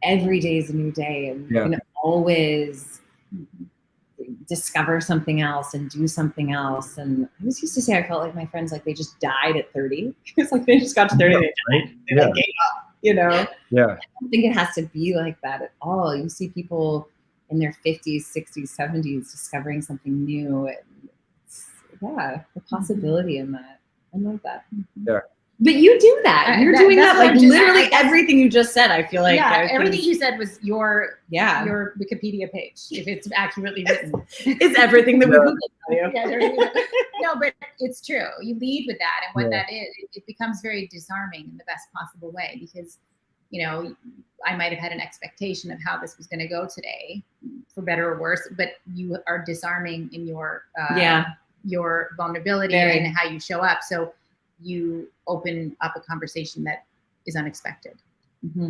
every day is a new day, and you can always discover something else and do something else. And I always used to say, I felt like my friends, like, they just died at 30. It's like they just got to 30, they died. They like gave up, you know? Yeah. I don't think it has to be like that at all. You see people in their 50s, 60s, 70s discovering something new. And it's, the possibility in that. I love that. Yeah. But you do that. You're doing that, like, literally I everything you just said. I feel like everything you said was your your Wikipedia page, if it's accurately written. It's everything that we Googled you. No, but it's true. You lead with that, and what that is, it becomes very disarming in the best possible way, because, you know, I might have had an expectation of how this was going to go today, for better or worse, but you are disarming in your your vulnerability and how you show up. So you open up a conversation that is unexpected.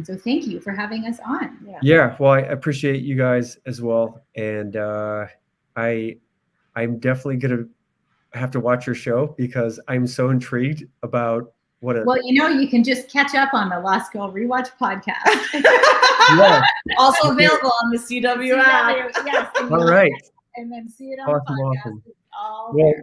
So thank you for having us on. Yeah. Well, I appreciate you guys as well. And I'm definitely going to have to watch your show, because I'm so intrigued about what Well, you know, you can just catch up on the Lost Girl Rewatch podcast. Also available on the CW app. Yes. All right. And then see it on the podcast. Awesome. Well,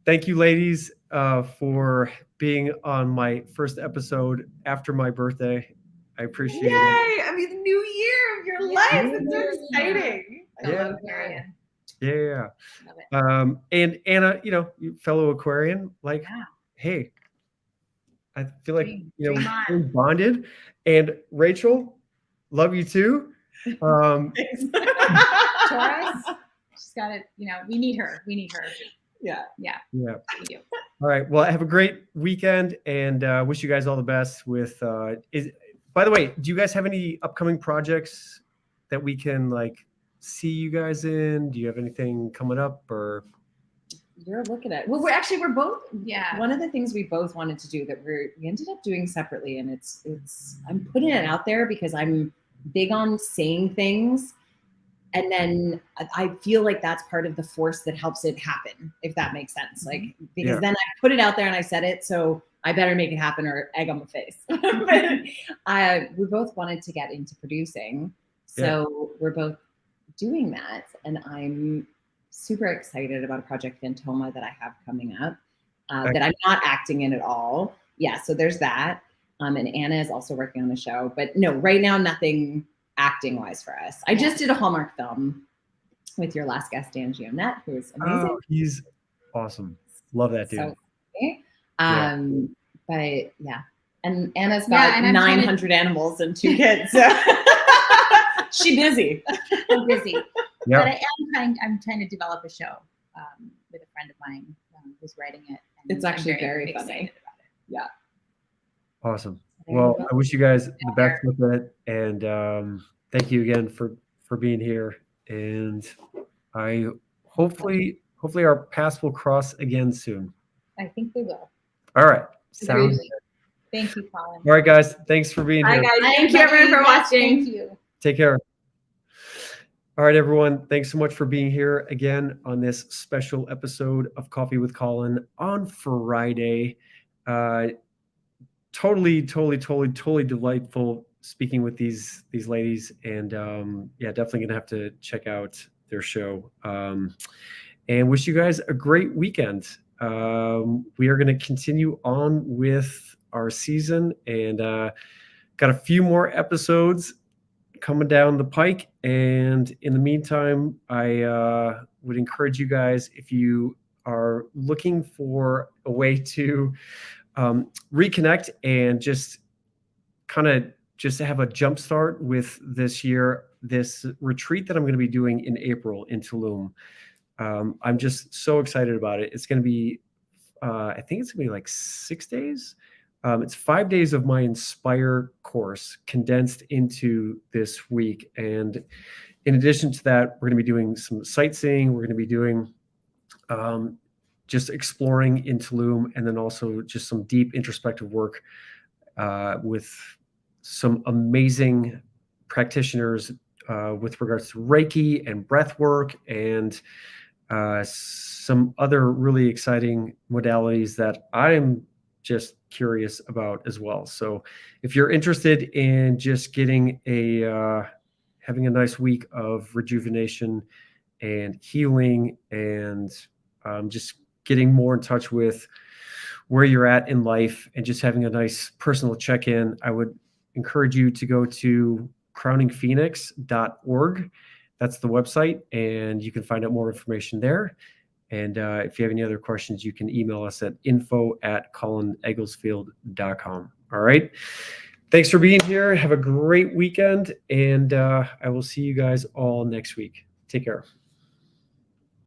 thank you, ladies, for being on my first episode after my birthday. I appreciate it. Yay! I mean, the new year of your life. It's so exciting. Yeah. Love it. And Anna, you know, you fellow Aquarian, like, hey, I feel like, you know, we're bonded. And Rachel, love you too. Taurus, she's got it. You know, we need her. Yeah. We do. All right. Well, have a great weekend, and wish you guys all the best with. By the way, do you guys have any upcoming projects that we can, like, see you guys in? Do you have anything coming up, or? You're looking at. Well, we're both. Yeah. One of the things we both wanted to do that we ended up doing separately, and it's I'm putting it out there because I'm big on saying things. And then I feel like that's part of the force that helps it happen, if that makes sense. Like, because then I put it out there and I said it, so I better make it happen or egg on the face. But we both wanted to get into producing. So we're both doing that. And I'm super excited about a project Fantoma that I have coming up that I'm not acting in at all. Yeah, so there's that. And Anna is also working on the show. But no, right now, nothing acting wise for us. I just did a Hallmark film with your last guest, Dan Gionette, who is amazing. Oh, he's awesome. Love that dude. So, but yeah, and Anna's got 900 animals and 2 kids. So she's busy. I'm busy. But I'm trying to develop a show with a friend of mine who's writing it. And it's actually very funny. Excited about it. Yeah. Awesome. Well, I wish you guys the best with it, and thank you again for being here. And I hopefully our paths will cross again soon. I think they will. All right. Sounds good. Thank you, Colin. All right, guys. Thanks for being here. Bye, guys. Thank you, everyone, for watching. Thank you. Take care. All right, everyone. Thanks so much for being here again on this special episode of Coffee with Colin on Friday. Totally delightful speaking with these ladies, and yeah, definitely gonna have to check out their show. And wish you guys a great weekend. We are going to continue on with our season, and got a few more episodes coming down the pike. And in the meantime, I would encourage you guys, if you are looking for a way to reconnect and just kind of just have a jump start with this year, this retreat that I'm going to be doing in April in Tulum. I'm just so excited about it. It's going to be, I think it's going to be like 6 days. It's 5 days of my Inspire course condensed into this week. And in addition to that, we're going to be doing some sightseeing. We're going to be doing just exploring in Tulum, and then also just some deep introspective work with some amazing practitioners with regards to Reiki and breath work and some other really exciting modalities that I'm just curious about as well. So if you're interested in just getting having a nice week of rejuvenation and healing, and just getting more in touch with where you're at in life and just having a nice personal check-in, I would encourage you to go to crowningphoenix.org. That's the website, and you can find out more information there. And if you have any other questions, you can email us at info@colinegglesfield.com. All right. Thanks for being here. Have a great weekend, and I will see you guys all next week. Take care.